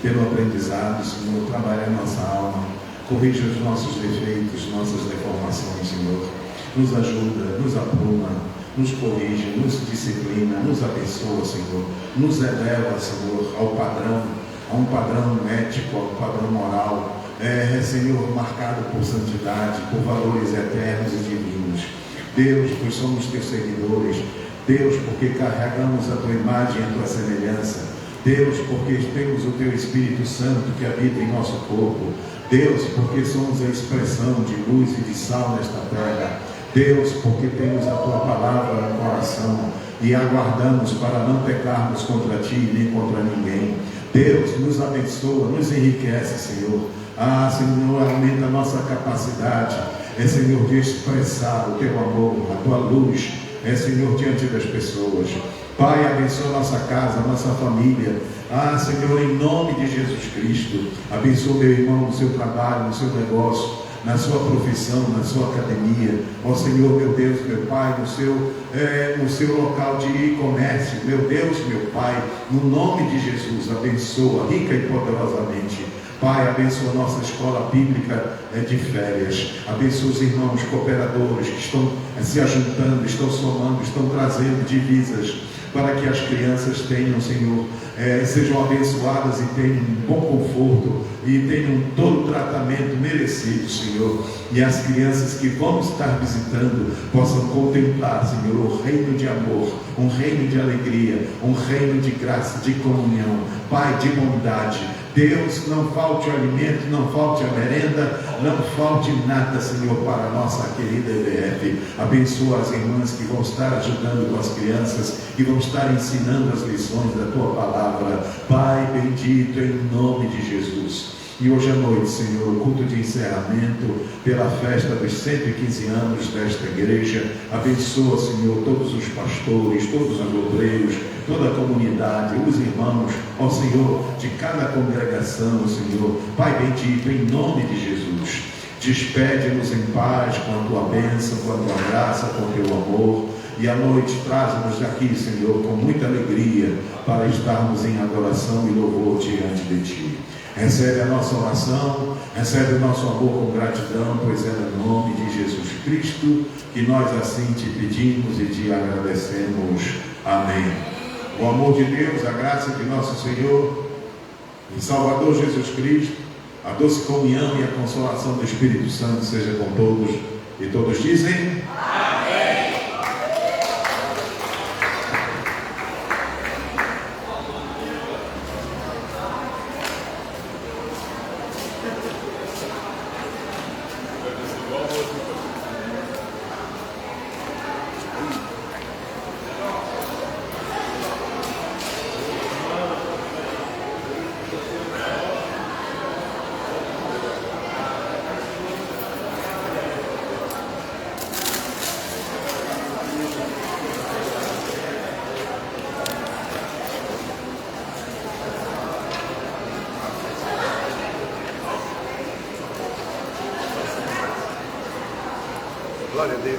pelo aprendizado, Senhor. Trabalha a nossa alma, corrija os nossos defeitos, nossas deformações, Senhor. Nos ajuda, nos apruma, nos corrige, nos disciplina, nos abençoa, Senhor. Nos eleva, Senhor, ao padrão, a um padrão ético, a um padrão moral, Senhor, marcado por santidade, por valores eternos e divinos. Deus, pois somos teus seguidores. Deus, porque carregamos a tua imagem e a tua semelhança. Deus, porque temos o teu Espírito Santo que habita em nosso corpo. Deus, porque somos a expressão de luz e de sal nesta terra. Deus, porque temos a tua palavra no coração e aguardamos para não pecarmos contra ti nem contra ninguém. Deus, nos abençoa, nos enriquece, Senhor. Senhor, aumenta a nossa capacidade, Senhor, de expressar o teu amor, a tua luz, Senhor, diante das pessoas. Pai, abençoa nossa casa, nossa família. Senhor, em nome de Jesus Cristo, abençoa meu irmão no seu trabalho, no seu negócio, na sua profissão, na sua academia. Ó Senhor, meu Deus, meu Pai, no seu local de comércio. Meu Deus, meu Pai, no nome de Jesus, abençoa rica e poderosamente. Pai, abençoa a nossa escola bíblica de férias. Abençoa os irmãos cooperadores que estão se ajuntando, estão somando, estão trazendo divisas para que as crianças tenham, Senhor, sejam abençoadas e tenham um bom conforto e tenham todo o tratamento merecido, Senhor. E as crianças que vão estar visitando possam contemplar, Senhor, o reino de amor, um reino de alegria, um reino de graça, de comunhão, Pai, de bondade. Deus, não falte o alimento, não falte a merenda, não falte nada, Senhor, para a nossa querida EBF. Abençoa as irmãs que vão estar ajudando com as crianças, que vão estar ensinando as lições da tua palavra. Pai bendito, em nome de Jesus. E hoje à noite, Senhor, o culto de encerramento pela festa dos 115 anos desta igreja. Abençoa, Senhor, todos os pastores, todos os obreiros, toda a comunidade, os irmãos, ó Senhor, de cada congregação, Senhor. Pai bendito, em nome de Jesus, despede-nos em paz com a tua bênção, com a tua graça, com o teu amor. E à noite traz-nos daqui, Senhor, com muita alegria, para estarmos em adoração e louvor diante de ti. Recebe a nossa oração, recebe o nosso amor com gratidão, pois é no nome de Jesus Cristo que nós assim te pedimos e te agradecemos. Amém. O amor de Deus, a graça de nosso Senhor e Salvador Jesus Cristo, a doce comunhão e a consolação do Espírito Santo seja com todos. E todos dizem... Glória a Deus.